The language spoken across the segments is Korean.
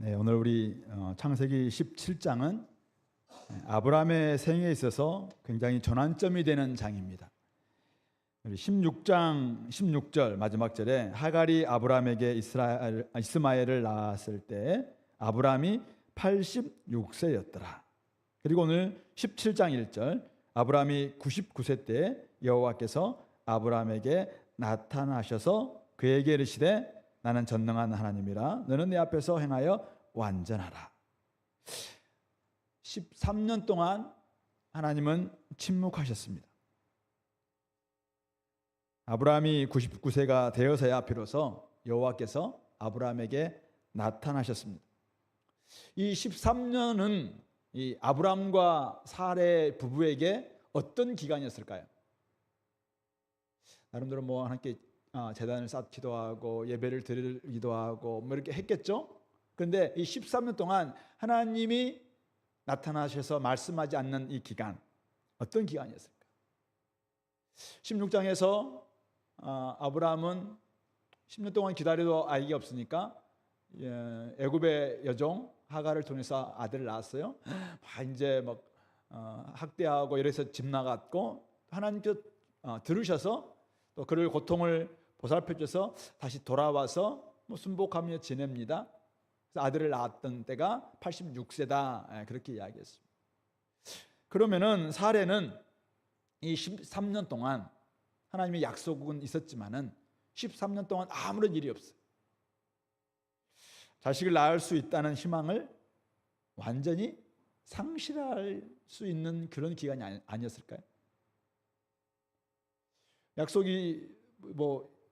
네, 오늘 우리 창세기 17장은 아브라함의 생애에 있어서 굉장히 전환점이 되는 장입니다. 우리 16장 16절 마지막 절에 하갈이 아브라함에게 이스마엘을 낳았을 때 아브라함이 86세였더라. 그리고 오늘 17장 1절 아브라함이 99세 때 여호와께서 아브라함에게 나타나셔서 그에게 이르시되 나는 전능한 하나님이라 너는 내 앞에서 행하여 완전하라. 13년 동안 하나님은 침묵하셨습니다. 아브라함이 99세가 되어서야 비로소 여호와께서 아브라함에게 나타나셨습니다. 이 13년은 이 아브라함과 사레 부부에게 어떤 기간이었을까요? 나름대로 뭐 함께 제단을 쌓기도 하고 예배를 드리기도 하고 뭐 이렇게 했겠죠. 그런데 이 13년 동안 하나님이 나타나셔서 말씀하지 않는 이 기간, 어떤 기간이었을까? 16장에서 아브라함은 10년 동안 기다려도 아이가 없으니까 애굽의 여종 하갈을 통해서 아들을 낳았어요. 이제 막 학대하고 이래서 집 나갔고 하나님께서 들으셔서 또 그를 고통을 보살펴 줘서 다시 돌아와서 순복하며 지냅니다. 그래서 아들을 낳았던 때가 86세다 그렇게 이야기했습니다. 그러면은 사례는 이 13년 동안 하나님의 약속은 있었지만은 13년 동안 아무런 일이 없어요. 자식을 낳을 수 있다는 희망을 완전히 상실할 수 있는 그런 기간이 아니었을까요? 약속이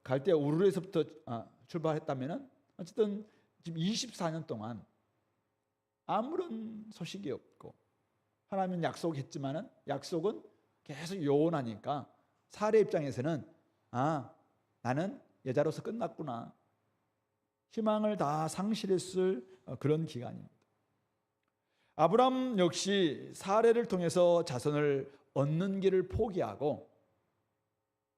갈대아 우르에서부터 출발했다면은 어쨌든 지금 24년 동안 아무런 소식이 없고 하나님은 약속했지만은 약속은 계속 요원하니까 사례 입장에서는 나는 여자로서 끝났구나, 희망을 다 상실했을 그런 기간입니다. 아브람 역시 사례를 통해서 자손을 얻는 길을 포기하고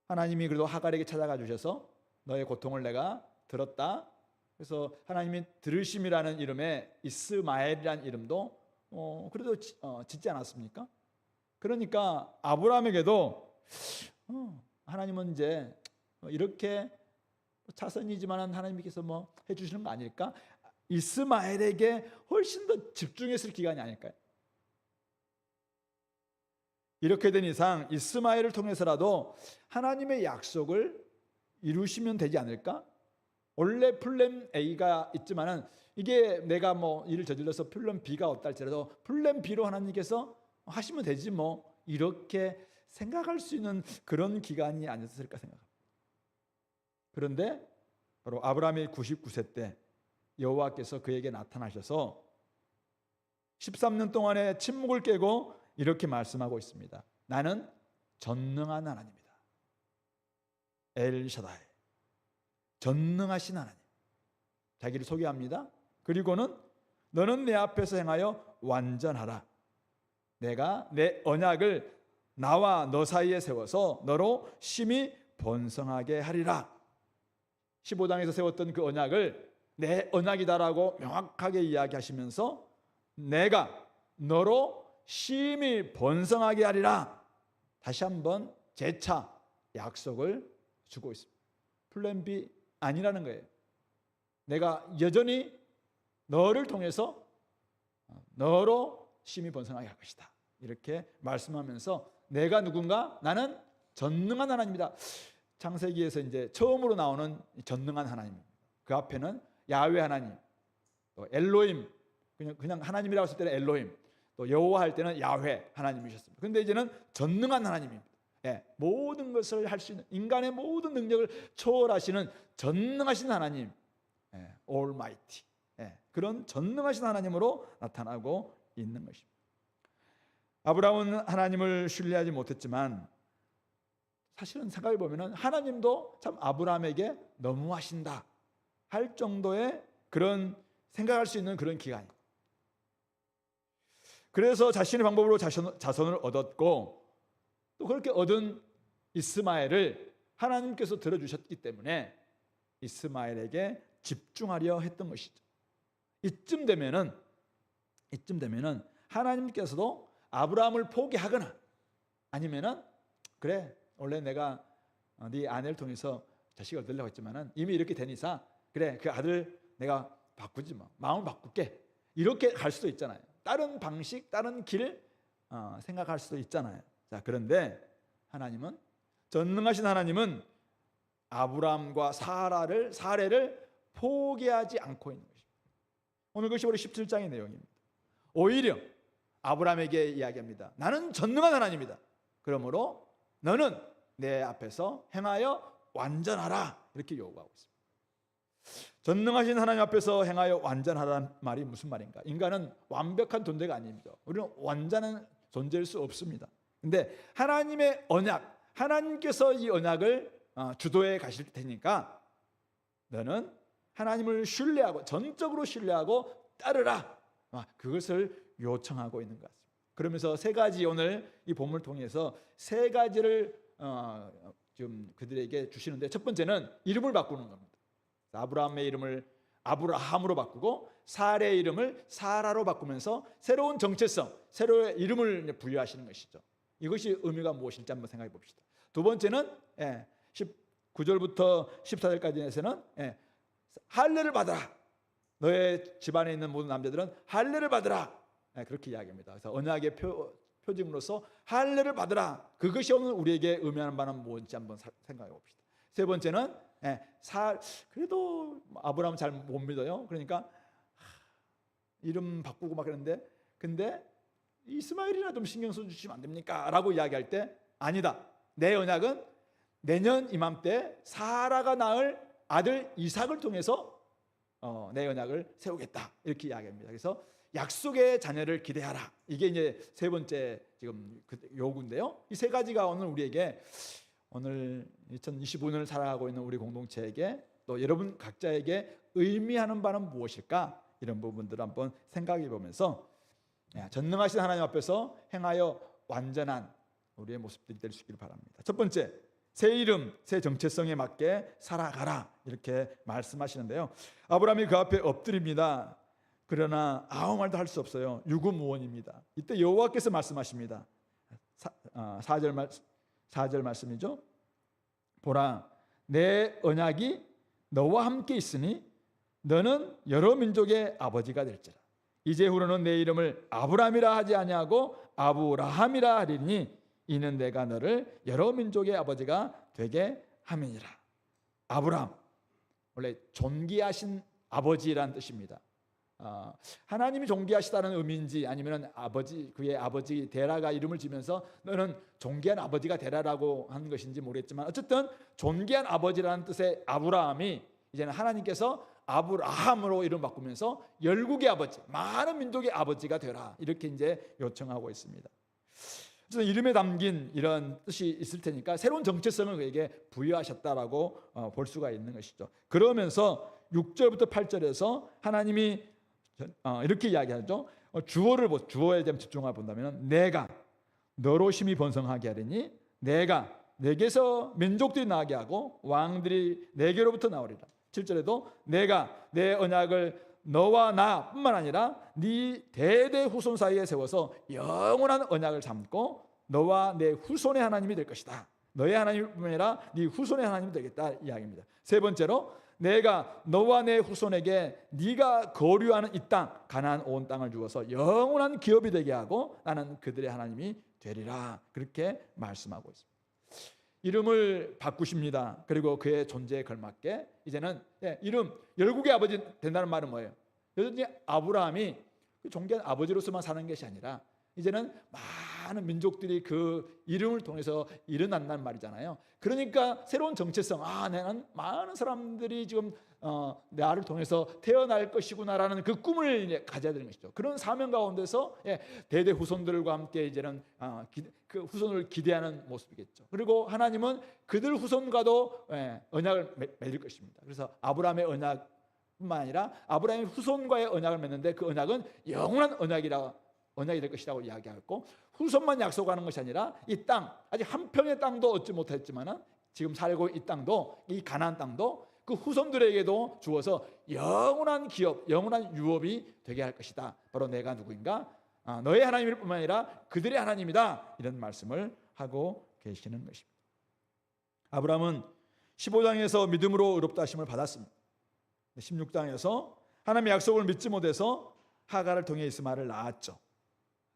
하나님이 그래도 하갈에게 찾아가 주셔서 너의 고통을 내가 들었다. 그래서 하나님이 들으심이라는 이름에 이스마엘이라는 이름도 그래도 짓지 않았습니까? 그러니까 아브라함에게도 하나님은 이제 이렇게 자손이지만 하나님께서 해주시는 거 아닐까? 이스마엘에게 훨씬 더 집중했을 기간이 아닐까요? 이렇게 된 이상 이스마엘을 통해서라도 하나님의 약속을 이루시면 되지 않을까? 원래 플랜 A가 있지만은 이게 내가 일을 저질러서 플랜 B가 없다 할지라도 플랜 B로 하나님께서 하시면 되지 이렇게 생각할 수 있는 그런 기간이 아니었을까 생각합니다. 그런데 바로 아브라함이 99세 때 여호와께서 그에게 나타나셔서 13년 동안의 침묵을 깨고 이렇게 말씀하고 있습니다. 나는 전능한 하나님이다. 엘샤다이, 전능하신 하나님, 자기를 소개합니다. 그리고는 너는 내 앞에서 행하여 완전하라. 내가 내 언약을 나와 너 사이에 세워서 너로 심히 번성하게 하리라. 15장에서 세웠던 그 언약을 내 언약이다라고 명확하게 이야기하시면서 내가 너로 심히 번성하게 하리라. 다시 한번 재차 약속을 주고 있습니다. 플랜 B 아니라는 거예요. 내가 여전히 너를 통해서 너로 심히 번성하게 할 것이다. 이렇게 말씀하면서 내가 누군가? 나는 전능한 하나님이다. 창세기에서 이제 처음으로 나오는 전능한 하나님입니다. 그 앞에는 야훼 하나님, 또 엘로힘, 그냥 하나님이라고 했을 때는 엘로힘, 또 여호와 할 때는 야훼 하나님이셨습니다. 그런데 이제는 전능한 하나님입니다. 모든 것을 할 수 있는, 인간의 모든 능력을 초월하시는 전능하신 하나님, Almighty, 그런 전능하신 하나님으로 나타나고 있는 것입니다. 아브라함은 하나님을 신뢰하지 못했지만 사실은 생각해 보면 하나님도 참 아브라함에게 너무하신다 할 정도의 그런 생각할 수 있는 그런 기간입니다. 그래서 자신의 방법으로 자손을 얻었고 또 그렇게 얻은 이스마엘을 하나님께서 들어주셨기 때문에 이스마엘에게 집중하려 했던 것이죠. 이쯤 되면은 하나님께서도 아브라함을 포기하거나 아니면은 그래 원래 내가 네 아내를 통해서 자식을 얻으려고 했지만은 이미 이렇게 된 이상 그래 그 아들 내가 바꾸지 뭐 마음을 바꿀게 이렇게 갈 수도 있잖아요. 다른 방식 다른 길 생각할 수도 있잖아요. 자 그런데 하나님은 전능하신 하나님은 아브라함과 사례를 포기하지 않고 있는 것입니다. 오늘 그것이 우리 17장의 내용입니다. 오히려 아브라함에게 이야기합니다. 나는 전능한 하나님이다. 그러므로 너는 내 앞에서 행하여 완전하라 이렇게 요구하고 있습니다. 전능하신 하나님 앞에서 행하여 완전하라는 말이 무슨 말인가? 인간은 완벽한 존재가 아닙니다. 우리는 완전한 존재일 수 없습니다. 근데 하나님의 언약, 하나님께서 이 언약을 주도해 가실 테니까 너는 하나님을 신뢰하고 전적으로 신뢰하고 따르라. 그것을 요청하고 있는 것 같습니다. 그러면서 세 가지 오늘 이 본문을 통해서 세 가지를 지금 그들에게 주시는데 첫 번째는 이름을 바꾸는 겁니다. 아브라함의 이름을 아브라함으로 바꾸고 사레의 이름을 사라로 바꾸면서 새로운 정체성, 새로운 이름을 부여하시는 것이죠. 이것이 의미가 무엇일지 한번 생각해 봅시다. 두 번째는 19절부터 14절까지에서는 할례를 받아라. 너의 집안에 있는 모든 남자들은 할례를 받으라. 그렇게 이야기합니다. 그래서 언약의 표징으로서 할례를 받으라. 그것이 오늘 우리에게 의미하는 바는 뭔지 한번 생각해 봅시다. 세 번째는 그래도 아브라함은 잘 못 믿어요. 그러니까 이름 바꾸고 막 그러는데 근데 이스마엘이나 좀 신경 써주시면 안 됩니까? 라고 이야기할 때 아니다. 내 언약은 내년 이맘때 사라가 낳을 아들 이삭을 통해서 내 언약을 세우겠다 이렇게 이야기합니다. 그래서 약속의 자녀를 기대하라. 이게 이제 세 번째 지금 요구인데요. 이 세 가지가 오늘 우리에게 오늘 2025년을 살아가고 있는 우리 공동체에게 또 여러분 각자에게 의미하는 바는 무엇일까? 이런 부분들을 한번 생각해 보면서 전능하신 하나님 앞에서 행하여 완전한 우리의 모습들이 될 수 있기를 바랍니다. 첫 번째, 새 이름, 새 정체성에 맞게 살아가라 이렇게 말씀하시는데요. 아브라함이 그 앞에 엎드립니다. 그러나 아무 말도 할 수 없어요. 유구무원입니다. 이때 여호와께서 말씀하십니다. 4절 말씀이죠. 보라, 내 언약이 너와 함께 있으니 너는 여러 민족의 아버지가 될지라. 이제후로는 내 이름을 아브라함이라 하지 아니하고 아브라함이라 하리니 이는 내가 너를 여러 민족의 아버지가 되게 함이니라. 아브라함, 원래 존귀하신 아버지라는 뜻입니다. 하나님이 존귀하시다는 의미인지 아니면 그의 아버지 데라가 이름을 지면서 너는 존귀한 아버지가 되라라고 한 것인지 모르겠지만 어쨌든 존귀한 아버지라는 뜻의 아브라함이 이제는 하나님께서 아브라함으로 이름 바꾸면서 열국의 아버지, 많은 민족의 아버지가 되라 이렇게 이제 요청하고 있습니다. 그래서 이름에 담긴 이런 뜻이 있을 테니까 새로운 정체성을 그에게 부여하셨다라고 볼 수가 있는 것이죠. 그러면서 6절부터 8절에서 하나님이 이렇게 이야기하죠. 주어에 대한 집중을 본다면 내가 너로 심히 번성하게 하리니 내가 내게서 민족들이 나게 하고 왕들이 내게로부터 나오리라. 7절에도 내가 내 언약을 너와 나뿐만 아니라 네 대대 후손 사이에 세워서 영원한 언약을 삼고 너와 내 후손의 하나님이 될 것이다. 너의 하나님뿐만 아니라 네 후손의 하나님이 되겠다 이야기입니다. 세 번째로 내가 너와 내 후손에게 네가 거류하는 이 땅 가나안 온 땅을 주어서 영원한 기업이 되게 하고 나는 그들의 하나님이 되리라. 그렇게 말씀하고 있습니다. 이름을 바꾸십니다. 그리고 그의 존재에 걸맞게 이제는 이름 열국의 아버지 된다는 말은 뭐예요? 여전히 아브라함이 존귀한 아버지로서만 사는 것이 아니라 이제는 많은 민족들이 그 이름을 통해서 일어난다는 말이잖아요. 그러니까 새로운 정체성, 나는 많은 사람들이 지금 나를 통해서 태어날 것이구나라는 그 꿈을 가져야 되는 것이죠. 그런 사명 가운데서 대대 후손들과 함께 이제는 그 후손을 기대하는 모습이겠죠. 그리고 하나님은 그들 후손과도 언약을 맺을 것입니다. 그래서 아브라함의 언약뿐만 아니라 아브라함의 후손과의 언약을 맺는데 그 언약은 영원한 언약이 될 것이라고 이야기하고 후손만 약속하는 것이 아니라 이 땅 아직 한 평의 땅도 얻지 못했지만 지금 살고 이 땅도 이 가나안 땅도 그 후손들에게도 주어서 영원한 기업, 영원한 유업이 되게 할 것이다. 바로 내가 누구인가? 너의 하나님일 뿐만 아니라 그들의 하나님이다. 이런 말씀을 하고 계시는 것입니다. 아브라함은 15장에서 믿음으로 의롭다 하심을 받았습니다. 16장에서 하나님의 약속을 믿지 못해서 하갈을 통해 이스마엘을 낳았죠.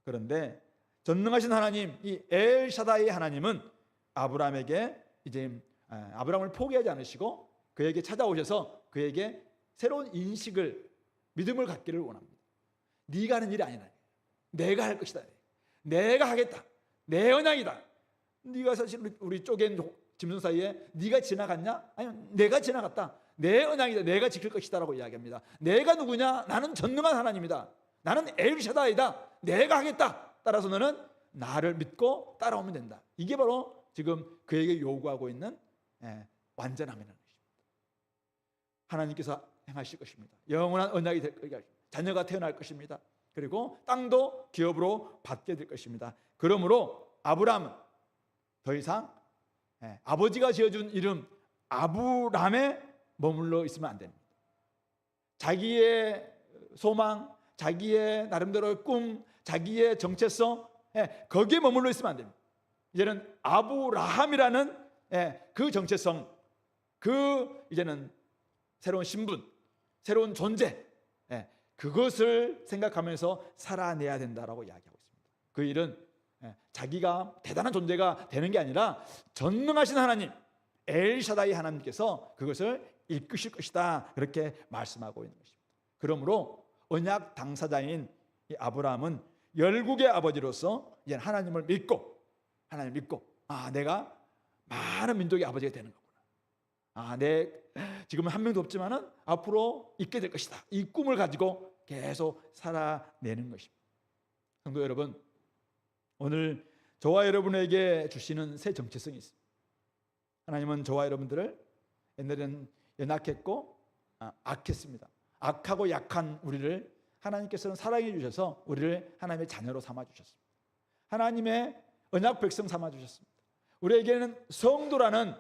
그런데 전능하신 하나님, 이 엘샤다이의 하나님은 아브라함에게 이제 아브라함을 포기하지 않으시고 그에게 찾아오셔서 그에게 새로운 인식을, 믿음을 갖기를 원합니다. 네가 하는 일이 아니라 내가 할 것이다. 내가 하겠다. 내 언약이다. 네가 사실 우리 쪼갠 짐승 사이에 네가 지나갔냐? 아니, 내가 지나갔다. 내 언약이다. 내가 지킬 것이다라고 이야기합니다. 내가 누구냐? 나는 전능한 하나님이다. 나는 엘샤다이다. 내가 하겠다. 따라서 너는 나를 믿고 따라오면 된다. 이게 바로 지금 그에게 요구하고 있는 완전함이라는 것입니다. 하나님께서 행하실 것입니다. 영원한 언약이 될 것입니다. 자녀가 태어날 것입니다. 그리고 땅도 기업으로 받게 될 것입니다. 그러므로 아브라함은 더 이상 아버지가 지어준 이름 아브람에 머물러 있으면 안 됩니다. 자기의 소망, 자기의 나름대로의 꿈, 자기의 정체성, 거기에 머물러 있으면 안 됩니다. 이제는 아브라함이라는 그 정체성, 그 이제는 새로운 신분, 새로운 존재, 그것을 생각하면서 살아내야 된다라고 이야기하고 있습니다. 그 일은 자기가 대단한 존재가 되는 게 아니라 전능하신 하나님, 엘샤다이 하나님께서 그것을 이끄실 것이다, 그렇게 말씀하고 있는 것입니다. 그러므로 언약 당사자인 이 아브라함은 열국의 아버지로서 이제 하나님을 믿고 내가 많은 민족의 아버지가 되는 거구나. 내 지금은 한 명도 없지만은 앞으로 있게 될 것이다. 이 꿈을 가지고 계속 살아내는 것입니다. 성도 여러분, 오늘 저와 여러분에게 주시는 새 정체성이 있습니다. 하나님은 저와 여러분들을 옛날에는 연약했고 악했습니다. 악하고 약한 우리를 하나님께서는 사랑해 주셔서 우리를 하나님의 자녀로 삼아 주셨습니다. 하나님의 언약 백성 삼아 주셨습니다. 우리에게는 성도라는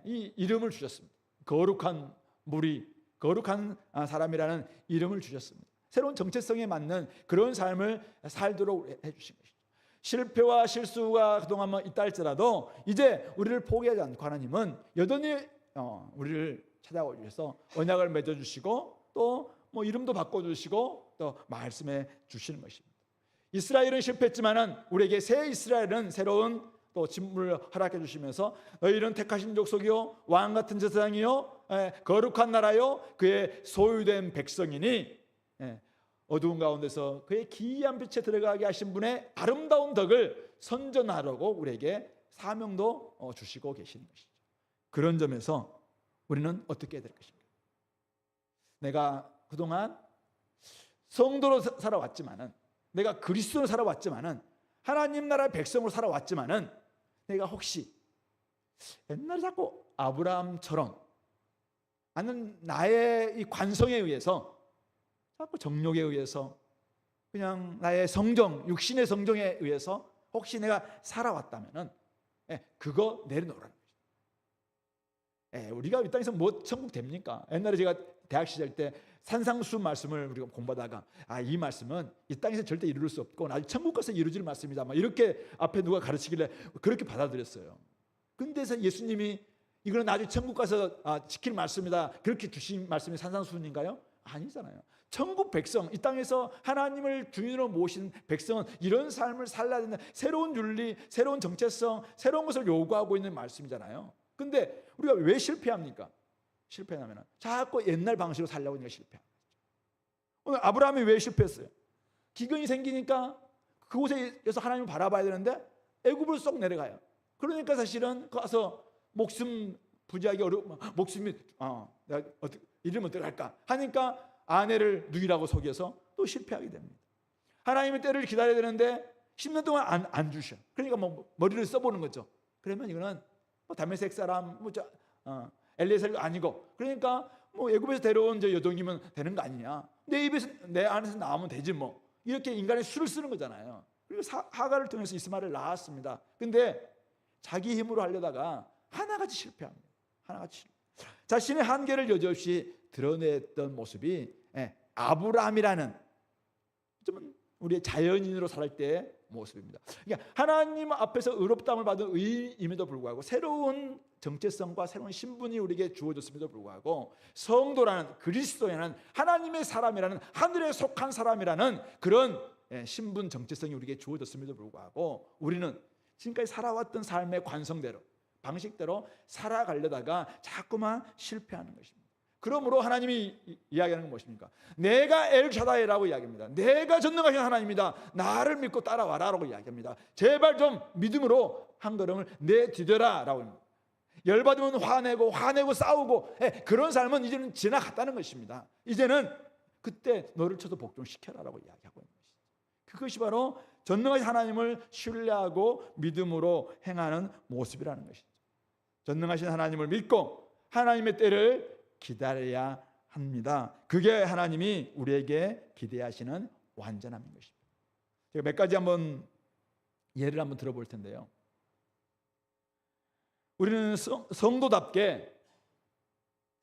이 이름을 주셨습니다. 거룩한 무리, 거룩한 사람이라는 이름을 주셨습니다. 새로운 정체성에 맞는 그런 삶을 살도록 해주신 것이죠. 실패와 실수가 그동안 있다 할지라도 이제 우리를 포기하지 않고 하나님은 여전히 우리를 찾아와 주셔서 언약을 맺어주시고 또 이름도 바꿔주시고 또 말씀해 주시는 것입니다. 이스라엘은 실패했지만은 우리에게 새 이스라엘은 새로운 또 직분을 허락해 주시면서 너희는 택하신 족속이요 왕 같은 제사장이요 거룩한 나라요 그의 소유된 백성이니 어두운 가운데서 그의 기이한 빛에 들어가게 하신 분의 아름다운 덕을 선전하려고 우리에게 사명도 주시고 계시는 것이죠. 그런 점에서 우리는 어떻게 해야 될 것인가? 내가 그동안 성도로 살아왔지만은, 내가 그리스도로 살아왔지만은, 하나님 나라의 백성으로 살아왔지만은, 내가 혹시 옛날에 자꾸 아브라함처럼 나는 나의 이 관성에 의해서, 자꾸 정욕에 의해서, 그냥 나의 성정, 육신의 성정에 의해서 혹시 내가 살아왔다면은 그거 내려놓으라는 거죠. 우리가 이 땅에서 뭐 천국 됩니까? 옛날에 제가 대학 시절 때 산상수 말씀을 우리가 공부하다가 이 말씀은 이 땅에서 절대 이룰 수 없고 나중에 천국 가서 이루어질 말씀이다, 이렇게 앞에 누가 가르치길래 그렇게 받아들였어요. 근데서 예수님이 이거는 나중에 천국 가서 지킬 말씀이다, 그렇게 주신 말씀이 산상수훈인가요? 아니잖아요. 천국 백성, 이 땅에서 하나님을 주인으로 모신 백성은 이런 삶을 살아야 된다. 새로운 윤리, 새로운 정체성, 새로운 것을 요구하고 있는 말씀이잖아요. 근데 우리가 왜 실패합니까? 실패하면 자꾸 옛날 방식으로 살려고 하니까 실패합니다. 오늘 아브라함이 왜 실패했어요? 기근이 생기니까 그곳에서 하나님을 바라봐야 되는데 애굽으로 쏙 내려가요. 그러니까 사실은 가서 목숨 부지하기 목숨이 내가 이러면 어떡할까 하니까 아내를 누이라고 속여서 또 실패하게 됩니다. 하나님의 때를 기다려야 되는데 10년 동안 안 주셔. 그러니까 머리를 써보는 거죠. 그러면 이거는 다메섹 사람 엘리에셀도 아니고, 그러니까 애굽에서 데려온 여종이면 되는 거 아니냐, 내 안에서 나오면 되지 이렇게 인간의 수를 쓰는 거잖아요. 그리고 하갈을 통해서 이스마엘을 낳았습니다. 근데 자기 힘으로 하려다가 하나같이 실패합니다. 하나같이. 자신의 한계를 여지없이 드러냈던 모습이 아브라함이라는 좀 우리의 자연인으로 살 때의 모습입니다. 그러니까 하나님 앞에서 의롭다함을 받은 의임에도 불구하고 새로운 정체성과 새로운 신분이 우리에게 주어졌음에도 불구하고 성도라는, 그리스도인은 하나님의 사람이라는, 하늘에 속한 사람이라는 그런 신분 정체성이 우리에게 주어졌음에도 불구하고 우리는 지금까지 살아왔던 삶의 관성대로, 방식대로 살아가려다가 자꾸만 실패하는 것입니다. 그러므로 하나님이 이야기하는 건 무엇입니까? 내가 엘샤다이라고 이야기합니다. 내가 전능하신 하나님이다. 나를 믿고 따라와라 라고 이야기합니다. 제발 좀 믿음으로 한 걸음을 내디뎌라 라고 합니다. 열받으면 화내고 싸우고 그런 삶은 이제는 지나갔다는 것입니다. 이제는 그때 너를 쳐도 복종시켜라 라고 이야기하고 있는 것이죠. 그것이 바로 전능하신 하나님을 신뢰하고 믿음으로 행하는 모습이라는 것이죠. 전능하신 하나님을 믿고 하나님의 때를 기다려야 합니다. 그게 하나님이 우리에게 기대하시는 완전함인 것입니다. 제가 몇 가지 예를 한번 들어볼 텐데요. 우리는 성도답게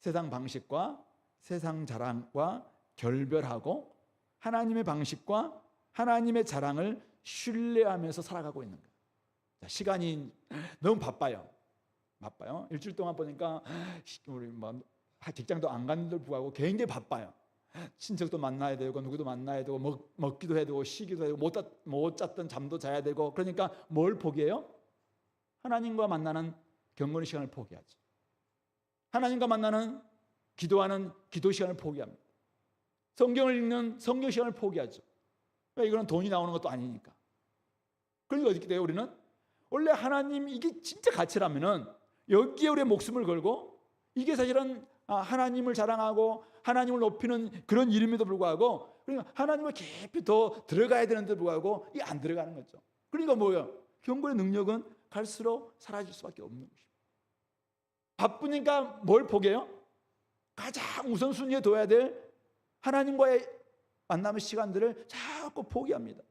세상 방식과 세상 자랑과 결별하고 하나님의 방식과 하나님의 자랑을 신뢰하면서 살아가고 있는 거예요. 시간이 너무 바빠요. 일주일 동안 보니까 우리 직장도 안 가는데도 불구하고 굉장히 바빠요. 친척도 만나야 되고 누구도 만나야 되고 먹기도 해야 되고 쉬기도 해야 되고 못 잤던 잠도 자야 되고, 그러니까 뭘 포기해요? 하나님과 만나는 경건의 시간을 포기하죠. 하나님과 만나는 기도하는 기도 시간을 포기합니다. 성경을 읽는 성경 시간을 포기하죠. 왜? 이거는 돈이 나오는 것도 아니니까. 그러니까 어떻게 돼요? 우리는 원래 하나님 이게 진짜 가치라면은 여기에 우리의 목숨을 걸고, 이게 사실은 하나님을 자랑하고 하나님을 높이는 그런 일임에도 불구하고, 그러니까 하나님을 깊이 더 들어가야 되는데 불구하고 이게 안 들어가는 거죠. 그러니까 뭐예요? 경건의 능력은 갈수록 사라질 수밖에 없는 것입니다. 바쁘니까 뭘 포기해요? 가장 우선순위에 둬야 될 하나님과의 만남의 시간들을 자꾸 포기합니다.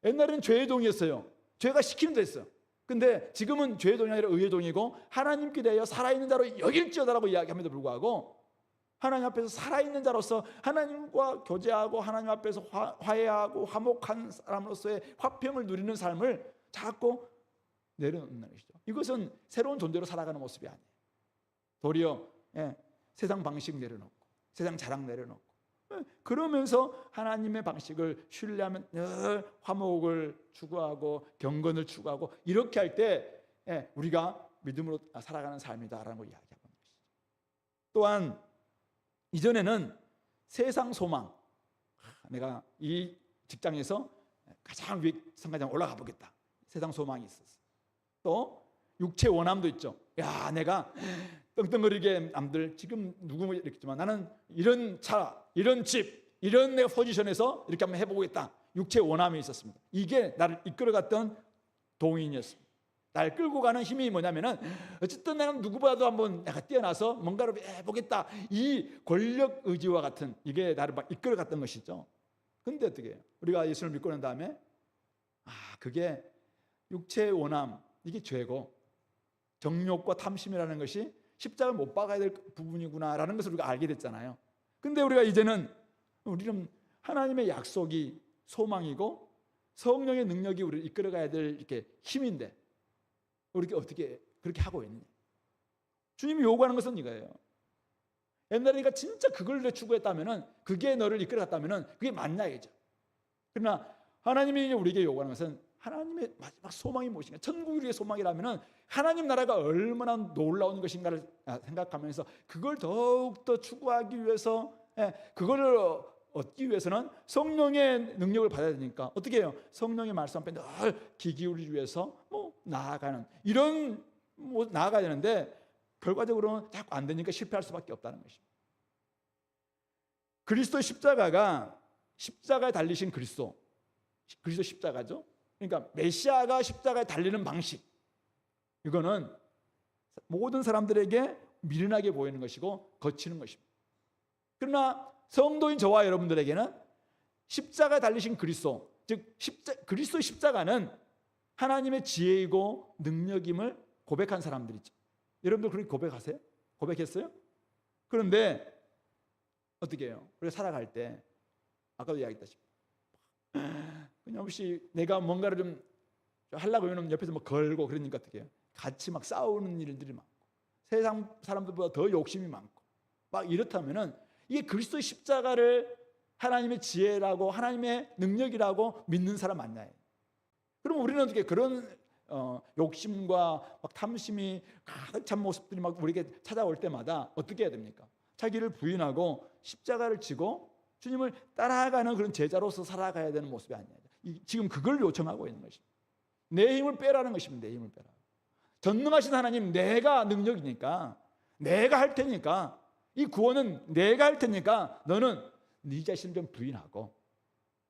옛날에는 죄의 동이었어요. 죄가 시키는 데 있어요. 근데 지금은 죄의 동이 아니라 의의 동이고, 하나님께 대하여 살아있는 자로 여길지어다라고 이야기함에도 불구하고 하나님 앞에서 살아있는 자로서 하나님과 교제하고 하나님 앞에서 화해하고 화목한 사람으로서의 화평을 누리는 삶을 자꾸 내려놓는 것이죠. 이것은 새로운 존재로 살아가는 모습이 아니에요. 도리어 세상 방식 내려놓고 세상 자랑 내려놓고 그러면서 하나님의 방식을 신뢰하면 늘 화목을 추구하고 경건을 추구하고, 이렇게 할 때 우리가 믿음으로 살아가는 삶이다라는 걸 이야기하는 것이죠. 또한 이전에는 세상 소망, 내가 이 직장에서 가장 위에 성과장 올라가 보겠다, 세상 소망이 있었어. 또 육체 원함도 있죠. 야, 내가 떵떵거리게 남들 지금 누구 이랬지만 나는 이런 차, 이런 집, 이런 내가 포지션에서 이렇게 한번 해보겠다. 육체 원함이 있었습니다. 이게 나를 이끌어갔던 동인이었습니다. 날 끌고 가는 힘이 뭐냐면은 어쨌든 나는 누구보다도 한번 내가 뛰어나서 뭔가를 해보겠다. 이 권력 의지와 같은 이게 나를 막 이끌어갔던 것이죠. 근데 어떻게 해요? 우리가 예수를 믿고 난 다음에 그게 육체의 원함, 이게 죄고 정욕과 탐심이라는 것이 십자가를 못 박아야 될 부분이구나라는 것을 우리가 알게 됐잖아요. 근데 우리가 이제는 우리는 하나님의 약속이 소망이고 성령의 능력이 우리를 이끌어가야 될 이렇게 힘인데 우리가 어떻게 그렇게 하고 있느냐? 주님이 요구하는 것은 이거예요. 옛날에 네가 진짜 그걸 추구했다면은, 그게 너를 이끌어갔다면은 그게 맞냐 이죠. 그러나 하나님이 우리에게 요구하는 것은 하나님의 마지막 소망이 무엇인가? 천국이 우리의 소망이라면은 하나님 나라가 얼마나 놀라운 것인가를 생각하면서 그걸 더욱더 추구하기 위해서, 그거를 얻기 위해서는 성령의 능력을 받아야 되니까 어떻게 해요? 성령의 말씀 앞에 늘 귀 기울이기 위해서 나아가는 이런 나아가야 되는데 결과적으로는 자꾸 안 되니까 실패할 수밖에 없다는 것입니다. 그리스도의 십자가에 달리신 그리스도 십자가죠. 그러니까 메시아가 십자가에 달리는 방식, 이거는 모든 사람들에게 미련하게 보이는 것이고 거치는 것입니다. 그러나 성도인 저와 여러분들에게는 십자가에 달리신 그리스도, 즉 그리스도의 십자가는 하나님의 지혜이고 능력임을 고백한 사람들이죠. 여러분들 그렇게 고백하세요? 고백했어요? 그런데 어떻게 해요? 우리가 살아갈 때 아까도 이야기했다시피 그냥 혹시 내가 뭔가를 좀 하려고 하면 옆에서 뭐 걸고 그러니까 어떻게 해요? 같이 막 싸우는 일들이 많고 세상 사람들보다 더 욕심이 많고 막 이렇다면은 이게 그리스도의 십자가를 하나님의 지혜라고 하나님의 능력이라고 믿는 사람 맞나요? 그럼 우리는 어떻게 그런 욕심과 막 탐심이 가득 찬 모습들이 막 우리에게 찾아올 때마다 어떻게 해야 됩니까? 자기를 부인하고 십자가를 지고 주님을 따라가는 그런 제자로서 살아가야 되는 모습이 아니냐. 지금 그걸 요청하고 있는 것입니다. 내 힘을 빼라는 것입니다. 내 힘을 빼라. 전능하신 하나님, 내가 능력이니까, 내가 할 테니까, 이 구원은 내가 할 테니까 너는 네 자신을 좀 부인하고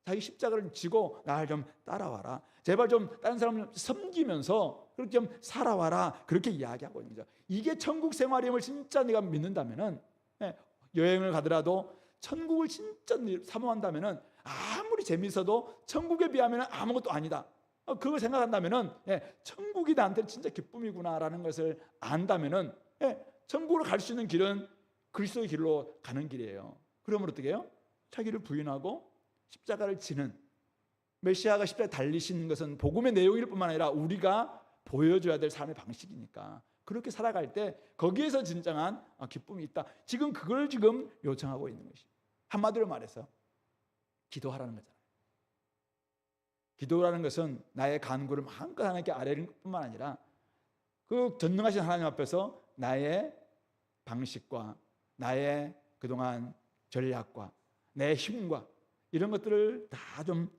자기 십자가를 지고 나를 좀 따라와라. 제발 좀 다른 사람을 섬기면서 그렇게 좀 살아와라. 그렇게 이야기하고 있는 거죠. 이게 천국 생활임을 진짜 네가 믿는다면은, 여행을 가더라도 천국을 진짜 사모한다면은 아무리 재미있어도 천국에 비하면 아무것도 아니다. 그걸 생각한다면은 천국이 나한테 진짜 기쁨이구나라는 것을 안다면은 천국으로 갈 수 있는 길은 그리스도의 길로 가는 길이에요. 그러면 어떻게 해요? 자기를 부인하고 십자가를 지는, 메시아가 십자가에 달리신 것은 복음의 내용일 뿐만 아니라 우리가 보여줘야 될 삶의 방식이니까 그렇게 살아갈 때 거기에서 진정한 기쁨이 있다. 지금 그걸 지금 요청하고 있는 것이, 한마디로 말해서 기도하라는 거잖아요. 기도라는 것은 나의 간구를 마음껏 하나님께 아뢰는 것뿐만 아니라 그 전능하신 하나님 앞에서 나의 방식과 나의 그동안 전략과 내 힘과 이런 것들을 다 좀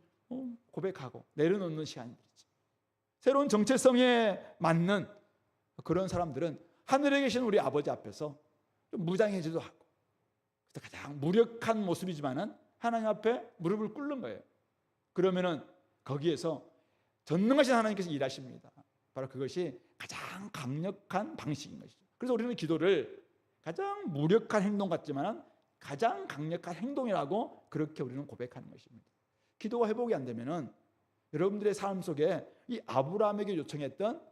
고백하고 내려놓는 시간이죠. 새로운 정체성에 맞는 그런 사람들은 하늘에 계신 우리 아버지 앞에서 좀 무장해지도 하고, 가장 무력한 모습이지만은 하나님 앞에 무릎을 꿇는 거예요. 그러면은 거기에서 전능하신 하나님께서 일하십니다. 바로 그것이 가장 강력한 방식인 것이죠. 그래서 우리는 기도를 가장 무력한 행동 같지만 가장 강력한 행동이라고 그렇게 우리는 고백하는 것입니다. 기도가 회복이 안 되면은 여러분들의 삶 속에 이 아브라함에게 요청했던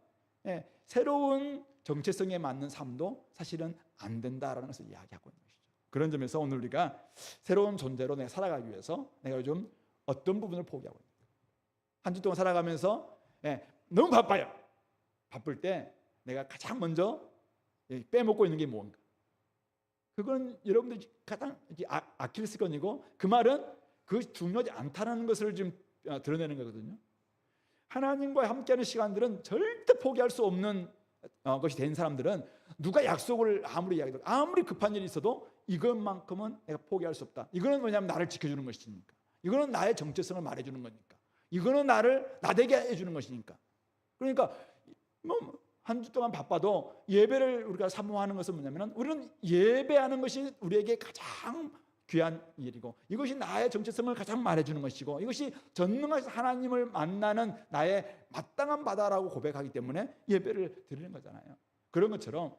새로운 정체성에 맞는 삶도 사실은 안 된다라는 것을 이야기하고 있는 것이죠. 그런 점에서 오늘 우리가 새로운 존재로 내가 살아가기 위해서 내가 요즘 어떤 부분을 포기하고 있는가? 한 주 동안 살아가면서 너무 바빠요. 바쁠 때 내가 가장 먼저 빼먹고 있는 게 뭔가? 그건 여러분들이 가장 아킬레스건이고, 그 말은 그것이 중요하지 않다는 것을 지금 드러내는 거거든요. 하나님과 함께하는 시간들은 절대 포기할 수 없는 것이 된 사람들은 누가 약속을 아무리 이야기해도 아무리 급한 일이 있어도 이것만큼은 내가 포기할 수 없다. 이거는 뭐냐면 나를 지켜주는 것이니까. 이거는 나의 정체성을 말해주는 거니까. 이거는 나를 나되게 해주는 것이니까. 그러니까 한 주 동안 바빠도 예배를 우리가 사모하는 것은 뭐냐면 우리는 예배하는 것이 우리에게 가장 귀한 일이고, 이것이 나의 정체성을 가장 말해주는 것이고, 이것이 전능하신 하나님을 만나는 나의 마땅한 바다라고 고백하기 때문에 예배를 드리는 거잖아요. 그런 것처럼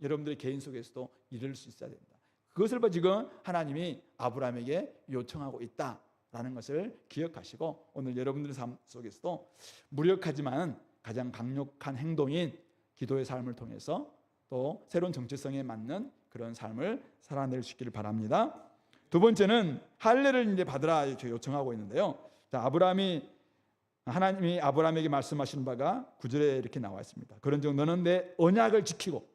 여러분들의 개인 속에서도 이룰 수 있어야 된다. 그것을 지금 하나님이 아브라함에게 요청하고 있다라는 것을 기억하시고, 오늘 여러분들의 삶 속에서도 무력하지만 가장 강력한 행동인 기도의 삶을 통해서 또 새로운 정체성에 맞는 그런 삶을 살아낼 수 있기를 바랍니다. 두 번째는 할례를 이제 받으라 이렇게 요청하고 있는데요. 자, 하나님이 아브라함에게 말씀하신 바가 9절에 이렇게 나와 있습니다. 그런즉 너는 내 언약을 지키고,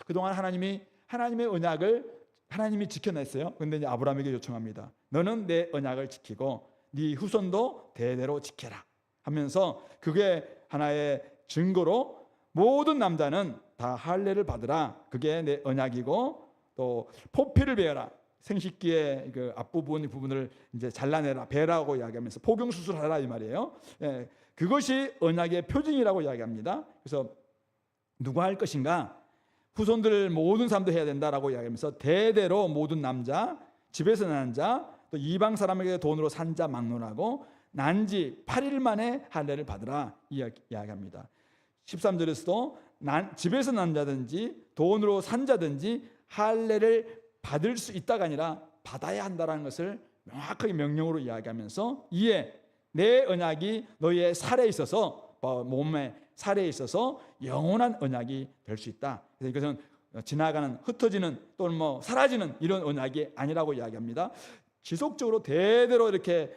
그동안 하나님의 언약을 하나님이 지켜냈어요. 그런데 이제 아브라함에게 요청합니다. 너는 내 언약을 지키고 네 후손도 대대로 지켜라 하면서, 그게 하나의 증거로 모든 남자는 다 할례를 받으라. 그게 내 언약이고, 또 포피를 베어라. 생식기의 그 부분을 이제 잘라내라, 베라고 이야기하면서 포경 수술하라 이 말이에요. 그것이 언약의 표징이라고 이야기합니다. 그래서 누가 할 것인가? 후손들 모든 사람도 해야 된다라고 이야기하면서 대대로 모든 남자, 집에서 난 자, 또 이방 사람에게 돈으로 산 자 막론하고 난지 8일 만에 할례를 받으라 이야기합니다. 13절에서도 집에서 난 자든지 돈으로 산 자든지 할례를 받을 수 있다가 아니라 받아야 한다는 것을 명확하게 명령으로 이야기하면서, 이에 내 언약이 너희의 살에 있어서, 몸의 살에 있어서 영원한 언약이 될 수 있다. 그래서 이것은 지나가는, 흩어지는 또는 사라지는 이런 언약이 아니라고 이야기합니다. 지속적으로 대대로 이렇게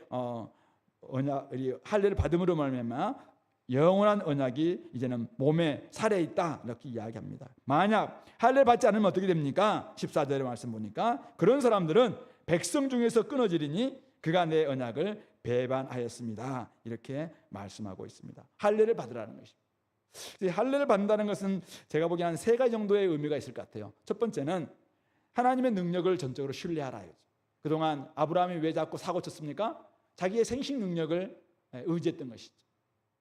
할례를 받음으로 말미암아 영원한 언약이 이제는 몸에 살에 있다, 이렇게 이야기합니다. 만약 할례를 받지 않으면 어떻게 됩니까? 14절의 말씀 보니까 그런 사람들은 백성 중에서 끊어지리니 그가 내 언약을 배반하였습니다, 이렇게 말씀하고 있습니다. 할례를 받으라는 것입니다. 할례를 받는다는 것은 제가 보기에 한 3가지 정도의 의미가 있을 것 같아요. 첫 번째는 하나님의 능력을 전적으로 신뢰하라. 그동안 아브라함이 왜 자꾸 사고 쳤습니까? 자기의 생식 능력을 의지했던 것이죠.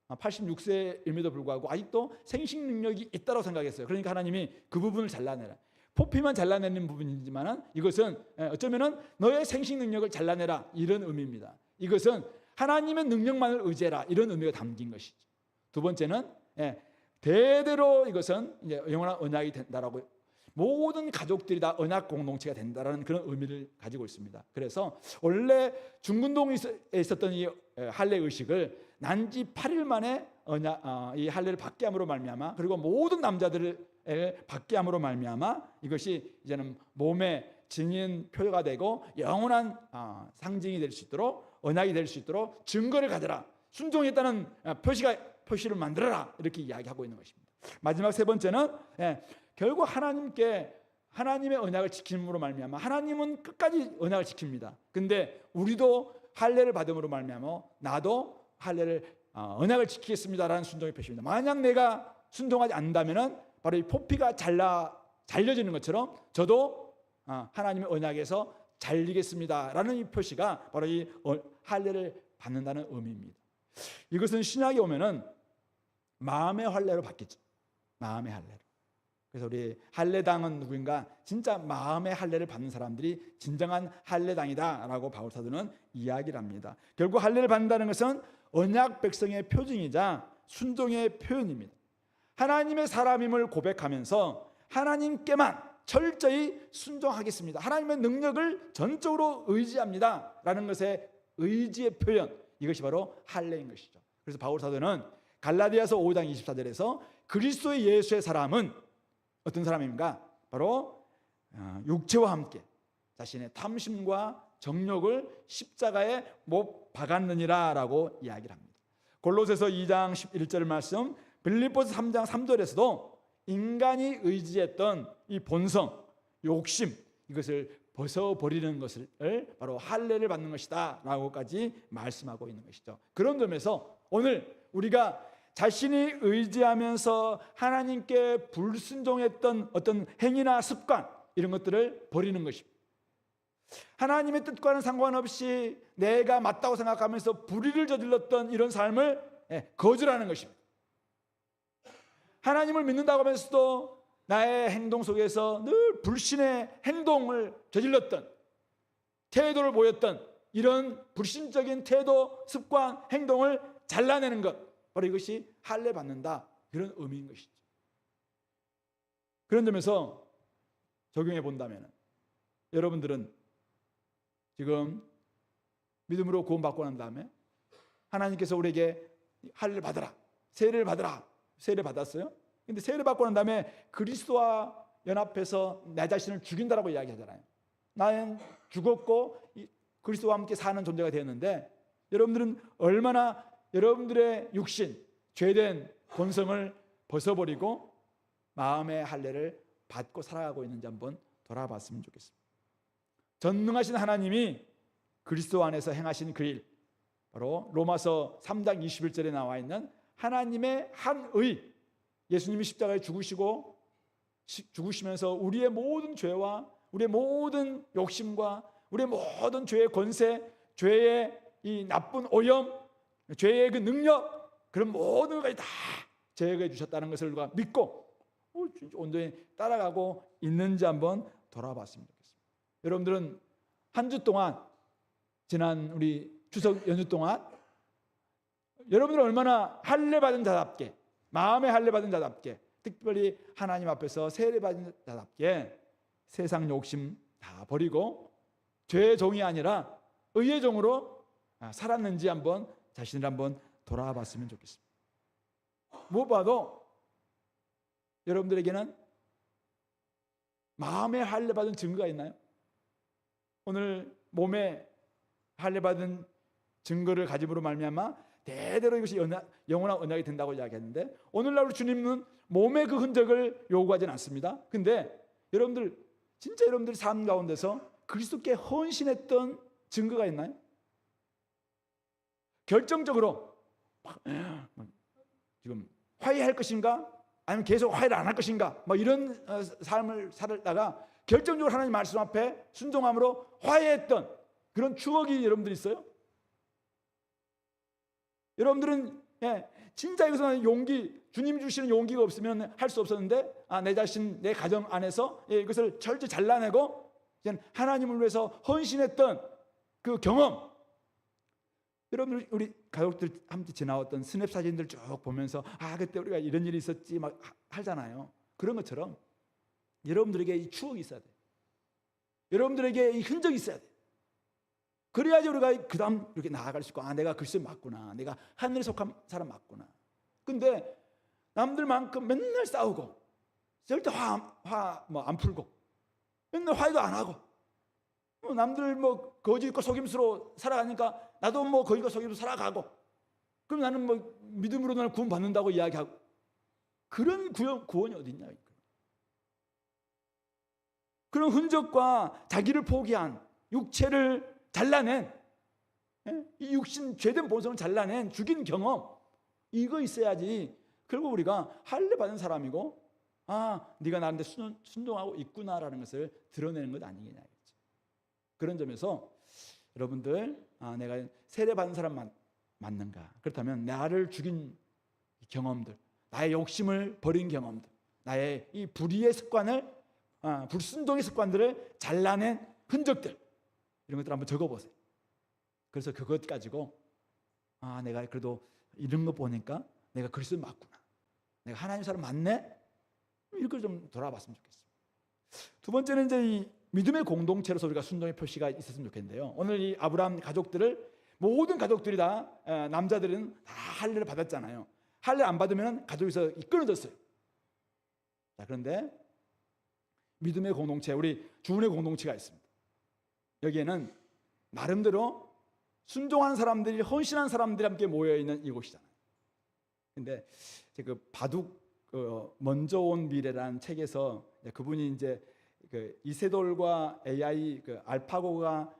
86세임에도 불구하고 아직도 생식 능력이 있다고 생각했어요. 그러니까 하나님이 그 부분을 잘라내라. 포피만 잘라내는 부분이지만 이것은 어쩌면 너의 생식 능력을 잘라내라, 이런 의미입니다. 이것은 하나님의 능력만을 의지해라, 이런 의미가 담긴 것이죠. 두 번째는 대대로 이것은 이제 영원한 언약이 된다라고, 모든 가족들이 다 언약 공동체가 된다라는 그런 의미를 가지고 있습니다. 그래서 원래 중근동에 있었던 이 할례 의식을 난지 8일 만에 이 할례를 받게 함으로 말미암아, 그리고 모든 남자들을 받게 함으로 말미암아 이것이 이제는 몸의 증인 표가 되고 영원한 상징이 될 수 있도록, 언약이 될 수 있도록 증거를 가져라, 순종했다는 표시를 만들어라, 이렇게 이야기하고 있는 것입니다. 마지막 3번째는 결국 하나님의 언약을 지킴으로 말미암아, 하나님은 끝까지 언약을 지킵니다. 근데 우리도 할례를 받음으로 말미암아 나도 할례를 언약을 지키겠습니다라는 순종의 표시입니다. 만약 내가 순종하지 않는다면은 바로 이 포피가 잘려지는 것처럼 저도 하나님의 언약에서 잘리겠습니다라는 이 표시가 바로 이 할례를 받는다는 의미입니다. 이것은 신약에 오면은 마음의 할례로 바뀌죠. 마음의 할례로. 그래서 우리 할례당은 누구인가? 진짜 마음의 할례를 받는 사람들이 진정한 할례당이다라고 바울 사도는 이야기를 합니다. 결국 할례를 받는다는 것은 언약 백성의 표징이자 순종의 표현입니다. 하나님의 사람임을 고백하면서 하나님께만 철저히 순종하겠습니다, 하나님의 능력을 전적으로 의지합니다 라는 것의 의지의 표현, 이것이 바로 할례인 것이죠. 그래서 바울 사도는 갈라디아서 5장 24절에서 그리스도의 예수의 사람은 어떤 사람입니까? 바로 육체와 함께 자신의 탐심과 정욕을 십자가에 못 박았느니라 라고 이야기를 합니다. 골로새서 2장 11절 말씀, 빌립보서 3장 3절에서도 인간이 의지했던 이 본성, 욕심, 이것을 벗어버리는 것을 바로 할례를 받는 것이다 라고까지 말씀하고 있는 것이죠. 그런 점에서 오늘 우리가 자신이 의지하면서 하나님께 불순종했던 어떤 행위나 습관, 이런 것들을 버리는 것입니다. 하나님의 뜻과는 상관없이 내가 맞다고 생각하면서 불의를 저질렀던 이런 삶을 거절하는 것입니다. 하나님을 믿는다고 하면서도 나의 행동 속에서 늘 불신의 행동을 저질렀던, 태도를 보였던 이런 불신적인 태도, 습관, 행동을 잘라내는 것, 바로 이것이 할례 받는다, 그런 의미인 것이죠. 그런 점에서 적용해 본다면 여러분들은 지금 믿음으로 구원받고 난 다음에 하나님께서 우리에게 할례를 받으라, 세례를 받으라, 세례 받았어요. 근데 세례 받고 난 다음에 그리스도와 연합해서 내 자신을 죽인다라고 이야기하잖아요. 나는 죽었고 그리스도와 함께 사는 존재가 되었는데, 여러분들은 얼마나 여러분들의 육신, 죄된 본성을 벗어버리고 마음의 할례를 받고 살아가고 있는지 한번 돌아봤으면 좋겠습니다. 전능하신 하나님이 그리스도 안에서 행하신 그 일, 바로 로마서 3장 21절에 나와 있는 하나님의 한 의, 예수님이 십자가에 죽으시면서 우리의 모든 죄와 우리의 모든 욕심과 우리의 모든 죄의 권세, 죄의 이 나쁜 오염, 죄의 그 능력, 그런 모든 것까지 다 제거해 주셨다는 것을 우리가 믿고 온전히 따라가고 있는지 한번 돌아봤으면 좋겠습니다. 여러분들은 한 주 동안, 지난 우리 추석 연휴 동안 여러분들은 얼마나 할례 받은 자답게, 마음의 할례 받은 자답게, 특별히 하나님 앞에서 세례 받은 자답게 세상 욕심 다 버리고 죄의 종이 아니라 의의 종으로 살았는지 한번 자신을 한번 돌아봤으면 좋겠습니다. 무엇보다도 여러분들에게는 마음에 할례 받은 증거가 있나요? 오늘 몸에 할례 받은 증거를 가짐으로 말미암아 대대로 이것이 영원한 언약이 된다고 이야기했는데, 오늘날 우리 주님은 몸의 그 흔적을 요구하지는 않습니다. 근데 여러분들 진짜 여러분들 삶 가운데서 그리스도께 헌신했던 증거가 있나요? 결정적으로 지금 화해할 것인가, 아니면 계속 화해를 안 할 것인가, 뭐 이런 삶을 살다가 결정적으로 하나님 말씀 앞에 순종함으로 화해했던 그런 추억이 여러분들 있어요? 여러분들은 진짜 여기서 용기, 주님 주시는 용기가 없으면 할 수 없었는데, 내 자신, 내 가정 안에서 이것을 철저히 잘라내고 하나님을 위해서 헌신했던 그 경험. 여러분들 우리 가족들 함께 지나왔던 스냅 사진들 쭉 보면서 그때 우리가 이런 일이 있었지 막 하잖아요. 그런 것처럼 여러분들에게 이 추억이 있어야 돼요. 여러분들에게 이 흔적이 있어야 돼요. 그래야지 우리가 그 다음 이렇게 나아갈 수 있고, 내가 그리스도에 맞구나, 내가 하늘에 속한 사람 맞구나. 근데 남들만큼 맨날 싸우고 절대 화 뭐 안 풀고 맨날 화해도 안 하고, 남들 뭐 거짓과 속임수로 살아가니까 나도 뭐 거짓과 속임수로 살아가고, 그럼 나는 뭐 믿음으로 나는 구원 받는다고 이야기하고, 그런 구원이 어딨냐. 그런 흔적과 자기를 포기한 육체를 잘라낸, 이 육신 죄된 본성을 잘라낸 죽인 경험, 이거 있어야지 결국 우리가 할례 받은 사람이고, 네가 나한테 순종하고 있구나라는 것을 드러내는 것 아니겠냐. 그런 점에서 여러분들, 내가 세례 받은 사람 맞는가? 그렇다면 나를 죽인 경험들, 나의 욕심을 버린 경험들, 나의 이 불의의 습관을, 불순종의 습관들을 잘라낸 흔적들, 이런 것들 한번 적어보세요. 그래서 그것 가지고 내가 그래도 이런 거 보니까 내가 그리스도 맞구나, 내가 하나님 사람 맞네, 이걸 좀 돌아봤으면 좋겠습니다. 두 번째는 이제 이 믿음의 공동체로서 우리가 순종의 표시가 있었으면 좋겠는데요. 오늘 이 아브라함 가족들을, 모든 가족들이 다, 남자들은 다 할례를 받았잖아요. 할례 안 받으면 가족에서 끊어졌어요. 자, 그런데 믿음의 공동체, 우리 주은의 공동체가 있습니다. 여기에는 나름대로 순종하는 사람들이, 헌신한 사람들이 함께 모여있는 이곳이잖아요. 근데 그 바둑 먼저 온 미래라는 책에서 그분이 이제 그 이세돌과 AI 그 알파고가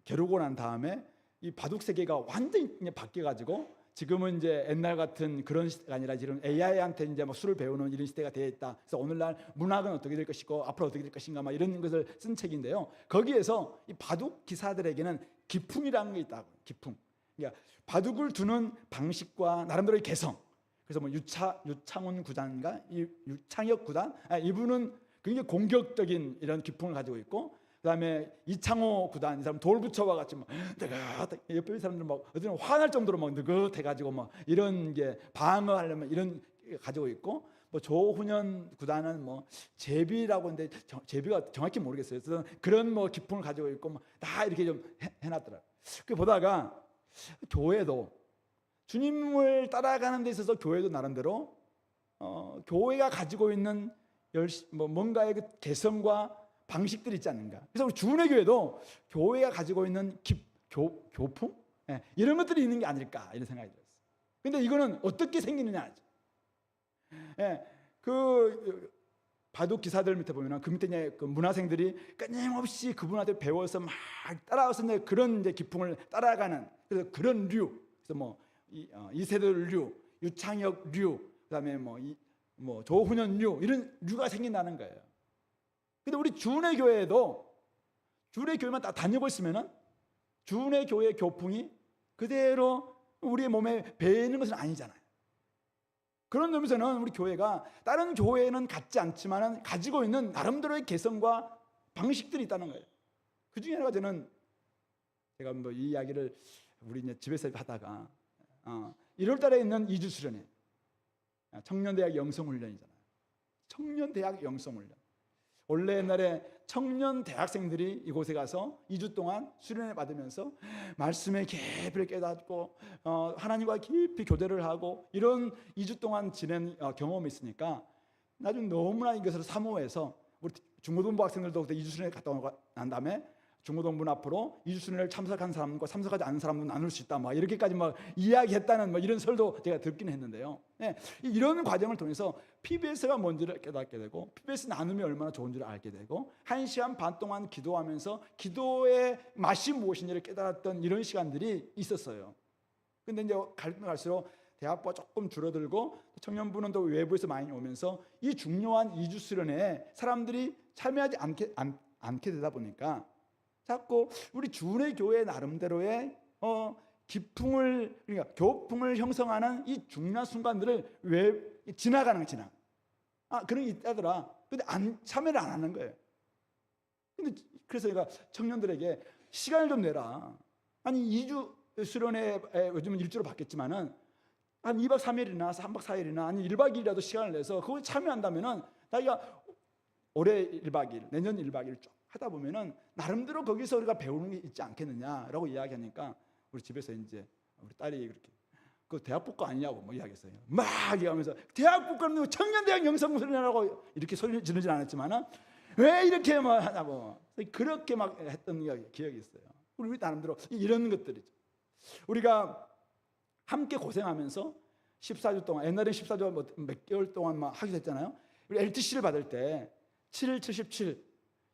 겨루고 난 다음에 이 바둑 세계가 완전히 바뀌어가지고 지금은 이제 옛날 같은 그런 시대가 아니라 지금 AI한테 이제 막 수를 배우는 이런 시대가 되어 있다. 그래서 오늘날 문학은 어떻게 될 것이고 앞으로 어떻게 될 것인가 막 이런 것을 쓴 책인데요. 거기에서 이 바둑 기사들에게는 기풍이라는 게 있다고. 기풍. 그러니까 바둑을 두는 방식과 나름대로의 개성. 그래서 뭐 유창훈 구단인가, 유창혁 구단, 이분은 굉장히 공격적인 이런 기풍을 가지고 있고, 그다음에 이창호 구단, 이 사람 돌부처와 같이 막 내가 옆에 사람들 막 어디는 화날 정도로 막 느긋해가지고 막 이런 게 방어하려면 이런 가지고 있고, 뭐 조훈현 구단은 뭐 제비라고 하는데 제비가 정확히 모르겠어요. 그래서 그런 뭐 기풍을 가지고 있고 뭐 다 이렇게 좀 해놨더라고요. 그 보다가 교회도 주님을 따라가는 데 있어서 교회도 나름대로 교회가 가지고 있는 뭔가의 그 개성과 방식들이 있지 않는가. 그래서 우리 주은혜 교회도 교회가 가지고 있는 교풍, 이런 것들이 있는 게 아닐까, 이런 생각이 들었어요. 근데 이거는 어떻게 생기느냐. 그 바둑 기사들 밑에 보면 그 밑에 이제 그 문화생들이 끊임없이 그분한테 배워서 막 따라와서 이제 그런 이제 기풍을 따라가는, 그래서 그런 류, 그래서 뭐 이세돌 류, 유창혁 류, 그다음에 뭐 조훈현 류, 이런 류가 생긴다는 거예요. 근데 우리 주은혜 교회도 주은혜 교회만 다 다니고 있으면은 주은혜 교회의 교풍이 그대로 우리의 몸에 배이는 것은 아니잖아요. 그런 점에서는 우리 교회가 다른 교회는 갖지 않지만은 가지고 있는 나름대로의 개성과 방식들이 있다는 거예요. 그 중에 하나가 제가 뭐 이 이야기를 우리 이제 집에서 하다가 1월 달에 있는 2주 수련회, 청년대학 영성훈련이잖아요. 청년대학 영성훈련. 원래 옛날에 청년 대학생들이 이곳에 가서 2주 동안 수련을 받으면서 말씀의 깊이를 깨닫고 하나님과 깊이 교대를 하고 이런 2주 동안 지낸 경험이 있으니까 나중에 너무나 이것을 사모해서 우리 중고등부 학생들도 그때 이주순회 갔다 오고 난 다음에 중고등부 앞으로 이주순회를 참석한 사람과 참석하지 않은 사람도 나눌 수 있다, 막 이렇게까지 막 이야기했다는 뭐 이런 설도 제가 듣긴 했는데요. 네, 이런 과정을 통해서 PBS가 뭔지를 깨닫게 되고, PBS 나눔이 얼마나 좋은지를 알게 되고, 1시간 반 동안 기도하면서 기도의 맛이 무엇인지를 깨달았던 이런 시간들이 있었어요. 근데 이제 갈수록 대학부가 조금 줄어들고 청년부는 또 외부에서 많이 오면서 이 중요한 이주 수련회에 사람들이 참여하지 않게 되다 보니까 자꾸 우리 주은혜 교회 나름대로의 기풍을, 그러니까 교풍을 형성하는 이 중요한 순간들을 왜 지나가는 그런 게 있다더라. 근데 참여를 안 하는 거예요. 근데 그래서 제가 청년들에게 시간을 좀 내라. 아니 2주 수련회 요즘은 일주로 바뀌었지만은 한 2박 3일이나 3박 4일이나 아니 1박 2일이라도 시간을 내서 거기에 참여한다면은 자기가 올해 1박 2일, 내년 1박 2일 쭉 하다 보면은 나름대로 거기서 우리가 배우는 게 있지 않겠느냐라고 이야기하니까 우리 집에서 이제 우리 딸이 그렇게 그 대학부 거 아니냐고 뭐 이야기했어요. 막 얘기하면서 대학부 거는 청년대학 영성수련회라고 이렇게 소리 지르진 않았지만은 왜 이렇게 막 하냐고 그렇게 막 했던 기억이 있어요. 우리 나름대로 이런 것들이죠. 우리가 함께 고생하면서 14주 동안, 옛날에 14주 몇 개월 동안 막 하기도 했잖아요. 우리 LTC를 받을 때 7일 77,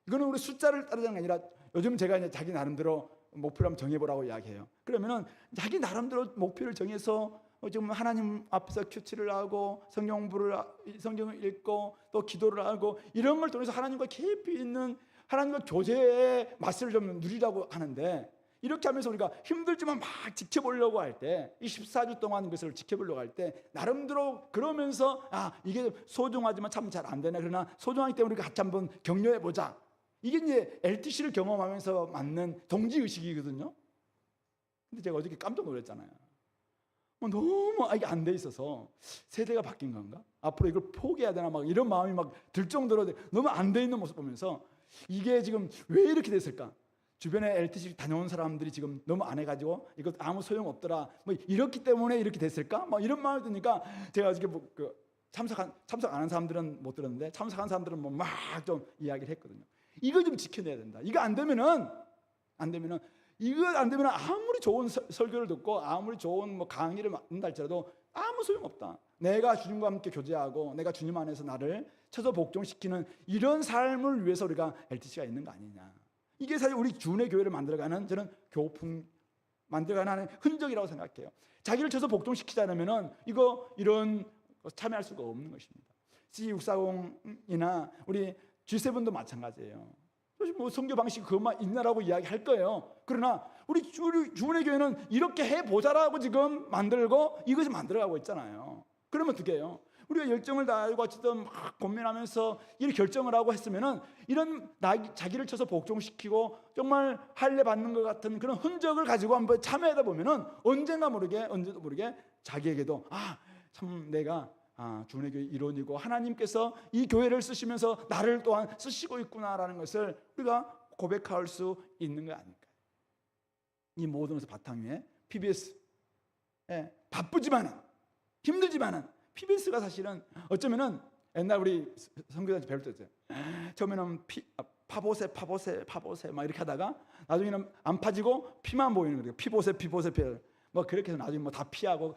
이거는 우리 숫자를 따르는 게 아니라 요즘 제가 이제 자기 나름대로 목표를 한번 정해보라고 이야기해요. 그러면은 자기 나름대로 목표를 정해서 지금 하나님 앞에서 큐티를 하고 성경을 읽고 또 기도를 하고 이런 걸 통해서 하나님과 깊이 있는 하나님과 교제의 맛을 좀 누리라고 하는데, 이렇게 하면서 우리가 힘들지만 막 지켜보려고 할 때, 이 14주 동안 그것을 지켜보려고 할 때 나름대로 그러면서 이게 소중하지만 참 잘 안 되네, 그러나 소중하기 때문에 우리가 같이 한번 격려해보자, 이게 이제 LTC를 경험하면서 맞는 동지의식이거든요. 근데 제가 어저께 깜짝 놀랐잖아요. 너무 이게 안 돼 있어서 세대가 바뀐 건가? 앞으로 이걸 포기해야 되나 막 이런 마음이 막 들 정도로 너무 안 돼 있는 모습 보면서 이게 지금 왜 이렇게 됐을까? 주변에 LTC 다녀온 사람들이 지금 너무 안 해가지고 이거 아무 소용 없더라, 뭐 이렇기 때문에 이렇게 됐을까? 뭐 이런 마음이 드니까 제가 어저께 참석 안 한 사람들은 못 들었는데 참석한 사람들은 뭐 막 좀 이야기를 했거든요. 이거 좀 지켜내야 된다. 이거 안 되면은 아무리 좋은 설교를 듣고 아무리 좋은 뭐 강의를 맡는다 할지라도 아무 소용 없다. 내가 주님과 함께 교제하고 내가 주님 안에서 나를 쳐서 복종시키는 이런 삶을 위해서 우리가 LTC가 있는 거 아니냐. 이게 사실 우리 주은혜 교회를 만들어가는, 저는 교풍 만들어가는 하나의 흔적이라고 생각해요. 자기를 쳐서 복종시키지 않으면은 이런 참여할 수가 없는 것입니다. C640이나 우리 G7도 마찬가지예요. 뭐 선교 방식 그것만 있나라고 이야기할 거예요. 그러나 우리 주은혜 교회는 이렇게 해보자라고 지금 만들고 이것을 만들어가고 있잖아요. 그러면 어떻게 해요? 우리가 열정을 다하고 어쨌든 막 고민하면서 이렇게 결정을 하고 했으면은 이런 자기를 쳐서 복종시키고 정말 할례 받는 것 같은 그런 흔적을 가지고 한번 참여하다 보면은 언젠도 모르게 자기에게도 참 내가 주은혜 교회 일원이고 하나님께서 이 교회를 쓰시면서 나를 또한 쓰시고 있구나라는 것을 우리가 고백할 수 있는 거 아닐까요? 이 모든 것을 바탕 위에 PBS, 바쁘지만은 힘들지만은 PBS가 사실은 어쩌면은 옛날 우리 선교단체 배울 때 있어요. 처음에는 파보세 막 이렇게 하다가 나중에는 안 파지고 피만 보이는 거예요. 피보세 뭐 그렇게 해서 나중에 뭐 다 피하고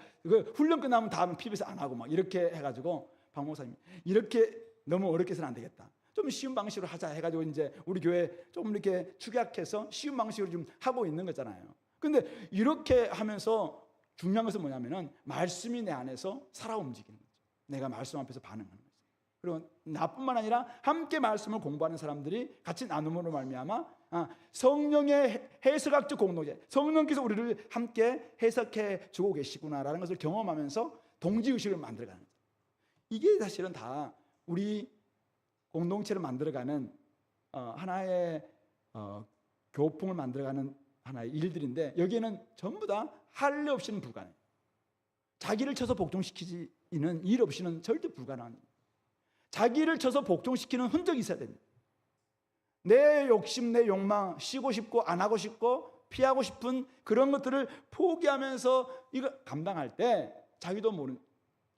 훈련 끝나면 다음은 PBS 안 하고 막 이렇게 해가지고 박 목사님 이렇게 너무 어렵게 해서는 안 되겠다. 좀 쉬운 방식으로 하자 해가지고 이제 우리 교회 좀 이렇게 축약해서 쉬운 방식으로 좀 하고 있는 거잖아요. 근데 이렇게 하면서 중요한 것은 뭐냐면은 말씀이 내 안에서 살아 움직이는 거죠. 내가 말씀 앞에서 반응하는 거죠. 그리고 나뿐만 아니라 함께 말씀을 공부하는 사람들이 같이 나눔으로 말미암아 성령의 해석학적 공동체, 성령께서 우리를 함께 해석해 주고 계시구나라는 것을 경험하면서 동지의식을 만들어가는 거죠. 이게 사실은 다 우리 공동체를 만들어가는 하나의 교풍을 만들어가는 하나의 일들인데, 여기에는 전부 다 할례 없이는 불가능해요. 자기를 쳐서 복종시키는 일 없이는 절대 불가능합니다. 자기를 쳐서 복종시키는 흔적이 있어야 됩니다. 내 욕심, 내 욕망, 쉬고 싶고 안 하고 싶고 피하고 싶은 그런 것들을 포기하면서 이거 감당할 때 자기도 모르는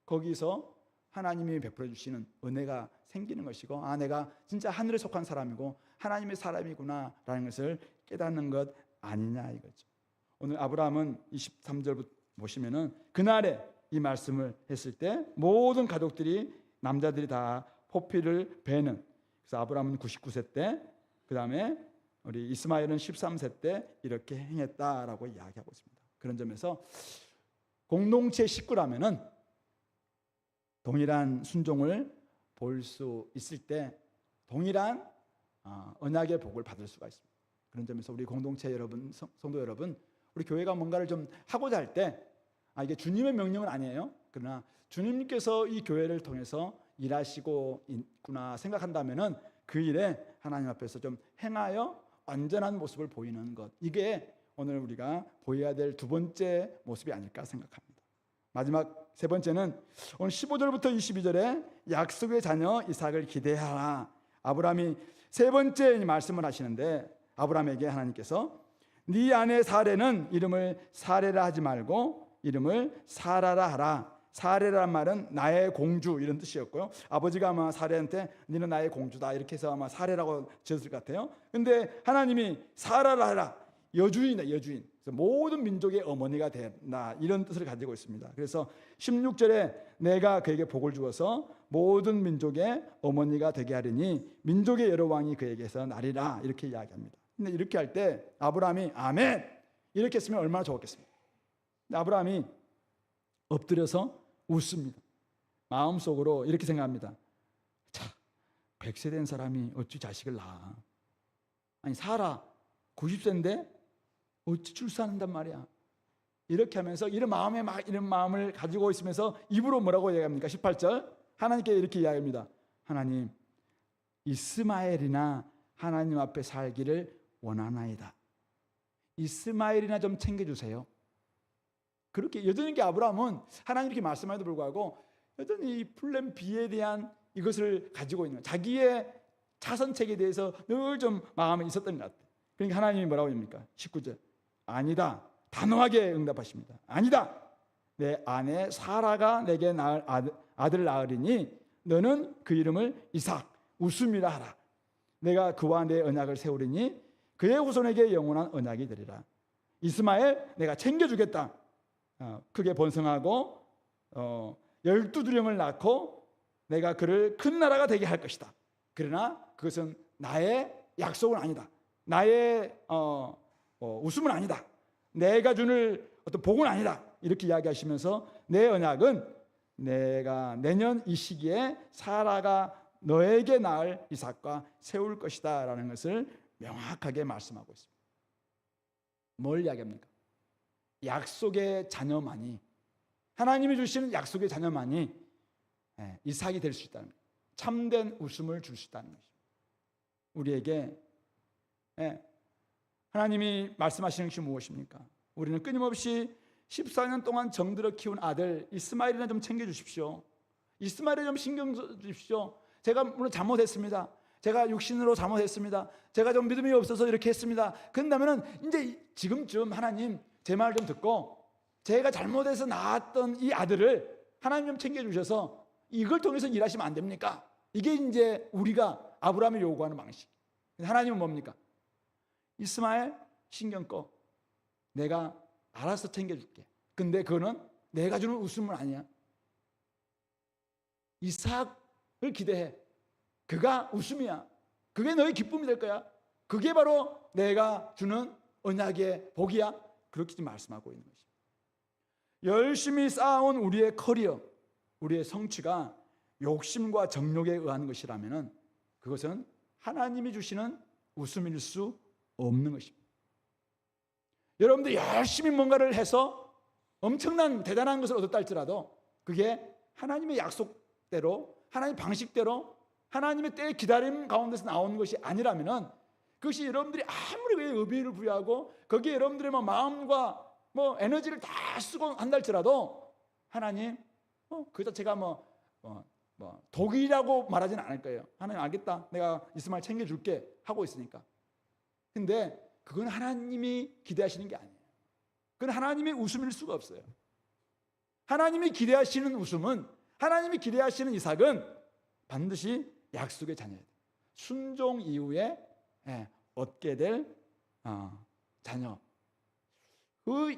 거기서 하나님이 베풀어 주시는 은혜가 생기는 것이고, 아, 내가 진짜 하늘에 속한 사람이고 하나님의 사람이구나라는 것을 깨닫는 것 아니냐 이거죠. 오늘 아브라함은 23절부터 보시면은 그날에 이 말씀을 했을 때 모든 가족들이, 남자들이 다 포피를 베는, 그래서 아브라함은 99세 때, 그 다음에 우리 이스마엘은 13세 때 이렇게 행했다라고 이야기하고 있습니다. 그런 점에서 공동체 식구라면은 동일한 순종을 볼 수 있을 때 동일한 언약의 복을 받을 수가 있습니다. 그런 점에서 우리 공동체 여러분, 성도 여러분, 우리 교회가 뭔가를 좀 하고자 할 때, 이게 주님의 명령은 아니에요. 그러나 주님께서 이 교회를 통해서 일하시고 있구나 생각한다면은 그 일에 하나님 앞에서 좀 행하여 완전한 모습을 보이는 것, 이게 오늘 우리가 보여야 될 두 번째 모습이 아닐까 생각합니다. 마지막 세 번째는 오늘 15절부터 22절에 약속의 자녀 이삭을 기대하라. 아브라함이 세 번째 말씀을 하시는데, 아브라함에게 하나님께서 네 아내 사레는 이름을 사레라 하지 말고 이름을 사라라 하라. 사레란 말은 나의 공주 이런 뜻이었고요. 아버지가 아마 사레한테 너는 나의 공주다 이렇게 해서 아마 사레라고 지었을 것 같아요. 근데 하나님이 사라라 하라, 여주인이다, 여주인. 모든 민족의 어머니가 된다, 이런 뜻을 가지고 있습니다. 그래서 16절에 내가 그에게 복을 주어서 모든 민족의 어머니가 되게 하리니 민족의 여러 왕이 그에게서 나리라, 이렇게 이야기합니다. 근데 이렇게 할 때 아브라함이 아멘 이렇게 했으면 얼마나 좋았겠습니까? 근데 아브라함이 엎드려서 웃습니다. 마음속으로 이렇게 생각합니다. 자, 100세 된 사람이 어찌 자식을 낳아? 아니 사라 90세인데 어찌 출산한단 말이야? 이렇게 하면서 이런 마음을 가지고 있으면서 입으로 뭐라고 이야기합니까? 18절 하나님께 이렇게 이야기합니다. 하나님, 이스마엘이나 하나님 앞에 살기를 원하나이다. 이스마엘이나 좀 챙겨주세요. 그렇게 여전히 아브라함은 하나님 이렇게 말씀에도 불구하고 여전히 이 플랜 B에 대한 이것을 가지고 있는, 자기의 자선책에 대해서 늘 좀 마음에 있었던 것 같아요. 그러니까 하나님이 뭐라고 합니까? 19절 아니다, 단호하게 응답하십니다. 아니다, 내 아내 사라가 내게 낳을 아들 낳으리니 너는 그 이름을 이삭 웃음이라 하라. 내가 그와 내 언약을 세우리니 그의 후손에게 영원한 언약이 되리라. 이스마엘 내가 챙겨주겠다. 크게 번성하고 12두령을 낳고 내가 그를 큰 나라가 되게 할 것이다. 그러나 그것은 나의 약속은 아니다. 나의 웃음은 아니다. 내가 주는 어떤 복은 아니다. 이렇게 이야기하시면서 내 언약은 내가 내년 이 시기에 사라가 너에게 낳을 이삭과 세울 것이다 라는 것을 명확하게 말씀하고 있습니다. 뭘 이야기합니까? 약속의 자녀만이, 하나님이 주시는 약속의 자녀만이 이삭이 될 수 있다는 거예요. 참된 웃음을 줄 수 있다는 것입니다. 우리에게 하나님이 말씀하시는 것이 무엇입니까? 우리는 끊임없이 14년 동안 정들어 키운 아들 이스마엘이나 좀 챙겨주십시오. 이스마엘에 좀 신경 주십시오. 제가 물론 잘못했습니다. 제가 육신으로 잘못했습니다. 제가 좀 믿음이 없어서 이렇게 했습니다. 그런다면은 이제 지금쯤 하나님 제 말 좀 듣고 제가 잘못해서 낳았던 이 아들을 하나님 좀 챙겨주셔서 이걸 통해서 일하시면 안 됩니까? 이게 이제 우리가 아브라함이 요구하는 방식. 하나님은 뭡니까? 이스마엘 신경 꺼. 내가 알아서 챙겨줄게. 근데 그거는 내가 주는 웃음은 아니야. 이삭을 기대해. 그가 웃음이야. 그게 너의 기쁨이 될 거야. 그게 바로 내가 주는 언약의 복이야. 그렇게 말씀하고 있는 것입니다. 열심히 쌓아온 우리의 커리어, 우리의 성취가 욕심과 정욕에 의한 것이라면 그것은 하나님이 주시는 웃음일 수 없는 것입니다. 여러분들 열심히 뭔가를 해서 엄청난 대단한 것을 얻었다 할지라도 그게 하나님의 약속대로, 하나님의 방식대로, 하나님의 때의 기다림 가운데서 나오는 것이 아니라면 그것이 여러분들이 아무리 의미를 부여하고 거기에 여러분들의 마음과 에너지를 다 쓰고 한다 할지라도 하나님 그 자체가 독이라고 말하지는 않을 거예요. 하나님 알겠다, 내가 이스마엘 챙겨줄게 하고 있으니까. 근데 그건 하나님이 기대하시는 게 아니에요. 그건 하나님의 웃음일 수가 없어요. 하나님이 기대하시는 웃음은 하나님이 기대하시는 이삭은 반드시 약속의 자녀예요. 순종 이후에 얻게 될 자녀, 그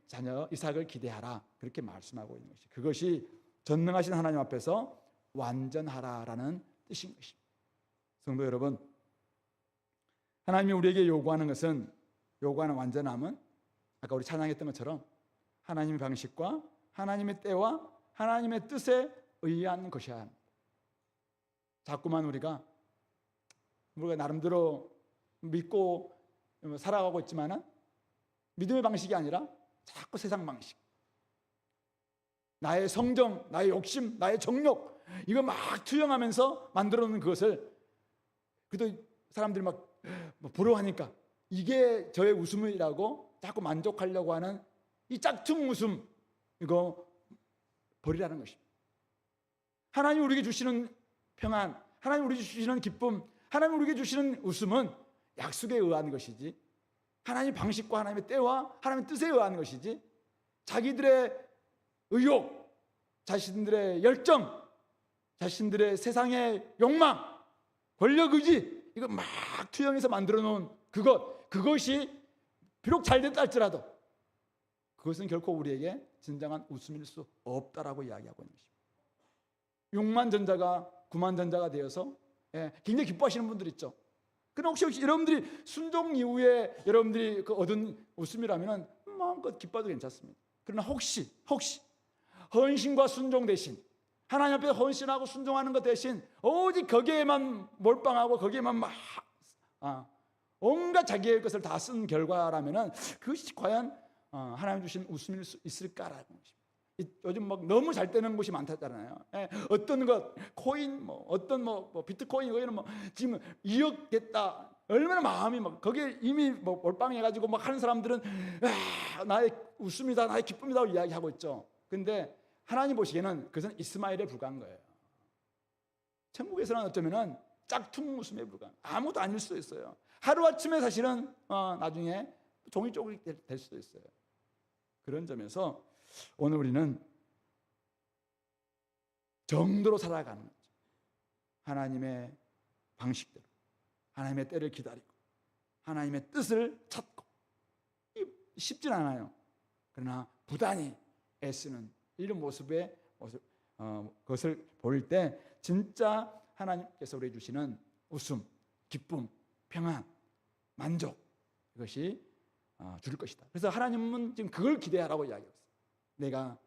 자녀 이삭을 기대하라, 그렇게 말씀하고 있는 것이, 그것이 전능하신 하나님 앞에서 완전하라라는 뜻인 것입니다. 성도 여러분, 하나님이 우리에게 요구하는 완전함은 아까 우리 찬양했던 것처럼 하나님의 방식과 하나님의 때와 하나님의 뜻에 의한 것이어야 합니다. 자꾸만 우리가 나름대로 믿고 살아가고 있지만은 믿음의 방식이 아니라 자꾸 세상 방식, 나의 성정, 나의 욕심, 나의 정욕, 이거 막 투영하면서 만들어 놓은 그것을, 그래도 사람들이 막 부러워하니까 이게 저의 웃음이라고 자꾸 만족하려고 하는 이 짝퉁 웃음, 이거 버리라는 것입니다. 하나님 우리에게 주시는 평안, 하나님 우리에게 주시는 기쁨, 하나님 우리에게 주시는 웃음은 약속에 의한 것이지, 하나님 방식과 하나님의 때와 하나님의 뜻에 의한 것이지, 자기들의 의욕, 자신들의 열정, 자신들의 세상의 욕망, 권력 의지, 이거 막 투영해서 만들어 놓은 그것이 비록 잘 됐다 할지라도 그것은 결코 우리에게 진정한 웃음일 수 없다라고 이야기하고 있는 것입니다. 6만 전자가 9만 전자가 되어서 굉장히 기뻐하시는 분들 있죠. 그럼 혹시 여러분들이 순종 이후에 여러분들이 얻은 웃음이라면 마음껏 기뻐도 괜찮습니다. 그러나 혹시 헌신과 순종 대신, 하나님 앞에 헌신하고 순종하는 것 대신 오직 거기에만 몰빵하고 거기에만 막 온갖 자기의 것을 다 쓴 결과라면은 그것이 과연 하나님 주신 웃음일 수 있을까라는 것입니다. 요즘 막 너무 잘 되는 곳이 많다잖아요. 어떤 것 코인, 어떤 비트코인, 이거는 지금 2억 됐다, 얼마나 마음이 막 거기에 이미 몰빵해가지고 막 하는 사람들은 나의 웃음이다, 나의 기쁨이다 이야기하고 있죠. 근데 하나님 보시기에는 그것은 이스마엘에 불과한 거예요. 천국에서는 어쩌면은 짝퉁 웃음에 불과한, 아무도 아닐 수도 있어요. 하루아침에 사실은 나중에 종이 쪼그리 될 수도 있어요. 그런 점에서 오늘 우리는 정도로 살아가는 거죠. 하나님의 방식대로, 하나님의 때를 기다리고 하나님의 뜻을 찾고, 쉽진 않아요. 그러나 부단히 애쓰는 이런 것을 볼 때 진짜 하나님께서 우리에게 주시는 웃음, 기쁨, 평안, 만족, 이것이 줄 것이다. 그래서 하나님은 지금 그걸 기대하라고 이야기하고 있어요. 내가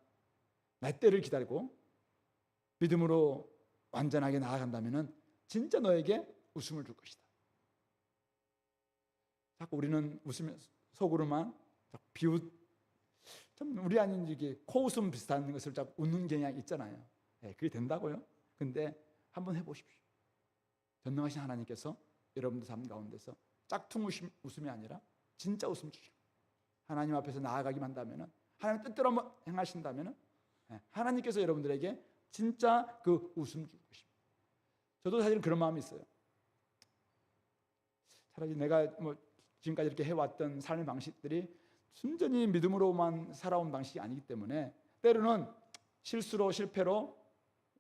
내 때를 기다리고 믿음으로 완전하게 나아간다면 진짜 너에게 웃음을 줄 것이다. 자꾸 우리는 웃으면서 속으로만 좀 우리 아닌 이게 코웃음 비슷한 것을 자꾸 웃는 경향이 있잖아요. 그게 된다고요? 근데 한번 해보십시오. 전능하신 하나님께서 여러분들 삶 가운데서 짝퉁 웃음이 아니라 진짜 웃음 주시고, 하나님 앞에서 나아가기만 한다면, 하나님 뜻대로 한번 행하신다면 하나님께서 여러분들에게 진짜 그 웃음 줄 것입니다. 저도 사실 그런 마음이 있어요. 차라리 내가 지금까지 이렇게 해왔던 삶의 방식들이 순전히 믿음으로만 살아온 방식이 아니기 때문에 때로는 실수로 실패로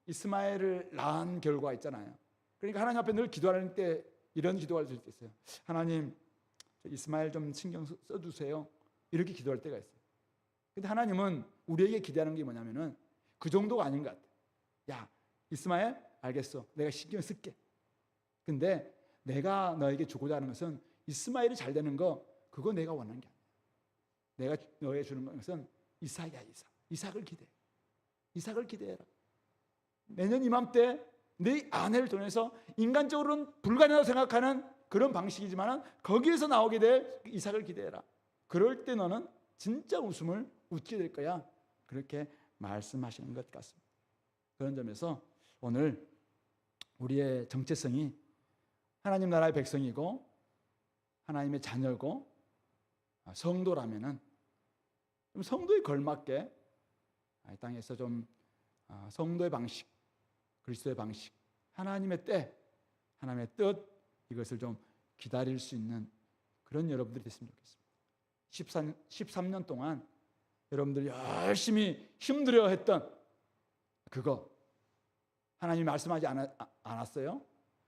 이스마엘을 낳은 결과가 있잖아요. 그러니까 하나님 앞에 늘 기도하는 때 이런 기도가 될 때 있어요. 하나님, 이스마엘 좀 신경 써주세요. 이렇게 기도할 때가 있어요. 근데 하나님은 우리에게 기대하는 게 뭐냐면은 그 정도가 아닌 것 같아요. 야, 이스마엘, 알겠어. 내가 신경 쓸게. 근데 내가 너에게 주고자 하는 것은 이스마엘이 잘 되는 거, 그거 내가 원하는 게 아니야. 내가 너에게 주는 것은 이삭이야, 이삭을 기대해. 이삭을 기대해라. 내년 이맘때 네 아내를 통해서 인간적으로는 불가능하다고 생각하는 그런 방식이지만 거기에서 나오게 될 이삭을 기대해라. 그럴 때 너는 진짜 웃음을 웃게 될 거야. 그렇게 말씀하시는 것 같습니다. 그런 점에서 오늘 우리의 정체성이 하나님 나라의 백성이고 하나님의 자녀고 성도라면은 좀 성도에 걸맞게 이 땅에서 좀 성도의 방식, 그리스도의 방식, 하나님의 때, 하나님의 뜻, 이것을 좀 기다릴 수 있는 그런 여러분들이 됐으면 좋겠습니다. 13년 동안 여러분들이 열심히 힘들어 했던 그거 하나님이 말씀하지 않았어요?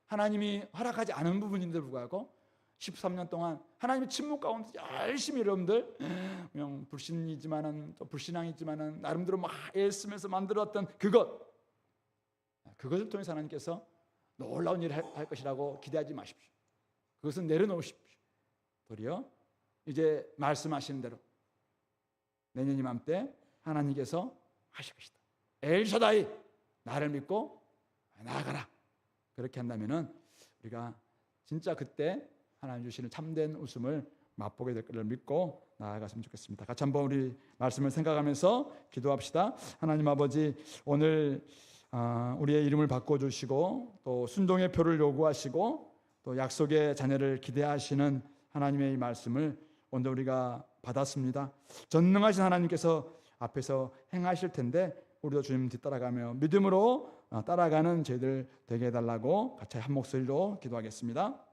하나님이 허락하지 않은 부분인데 불구하고 13년 동안 하나님의 침묵 가운데 열심히 여러분들 그냥 불신이지만은 또 불신앙이지만은 나름대로 막 애쓰면서 만들었던 그것을 통해서 하나님께서 놀라운 일을 할 것이라고 기대하지 마십시오. 그것은 내려놓으십시오. 도리어 이제 말씀하시는 대로 내년 이맘때 하나님께서 하실 것이다. 엘샤다이 나를 믿고 나아가라. 그렇게 한다면은 우리가 진짜 그때 하나님 주시는 참된 웃음을 맛보게 될 것을 믿고 나아갔으면 좋겠습니다. 같이 한번 우리 말씀을 생각하면서 기도합시다. 하나님 아버지, 오늘 우리의 이름을 바꿔주시고 또 순종의 표를 요구하시고 또 약속의 자녀를 기대하시는 하나님의 이 말씀을 오늘 우리가 받았습니다. 전능하신 하나님께서 앞에서 행하실 텐데 우리도 주님 뒤따라가며 믿음으로 따라가는 저희들 되게 해달라고 같이 한 목소리로 기도하겠습니다.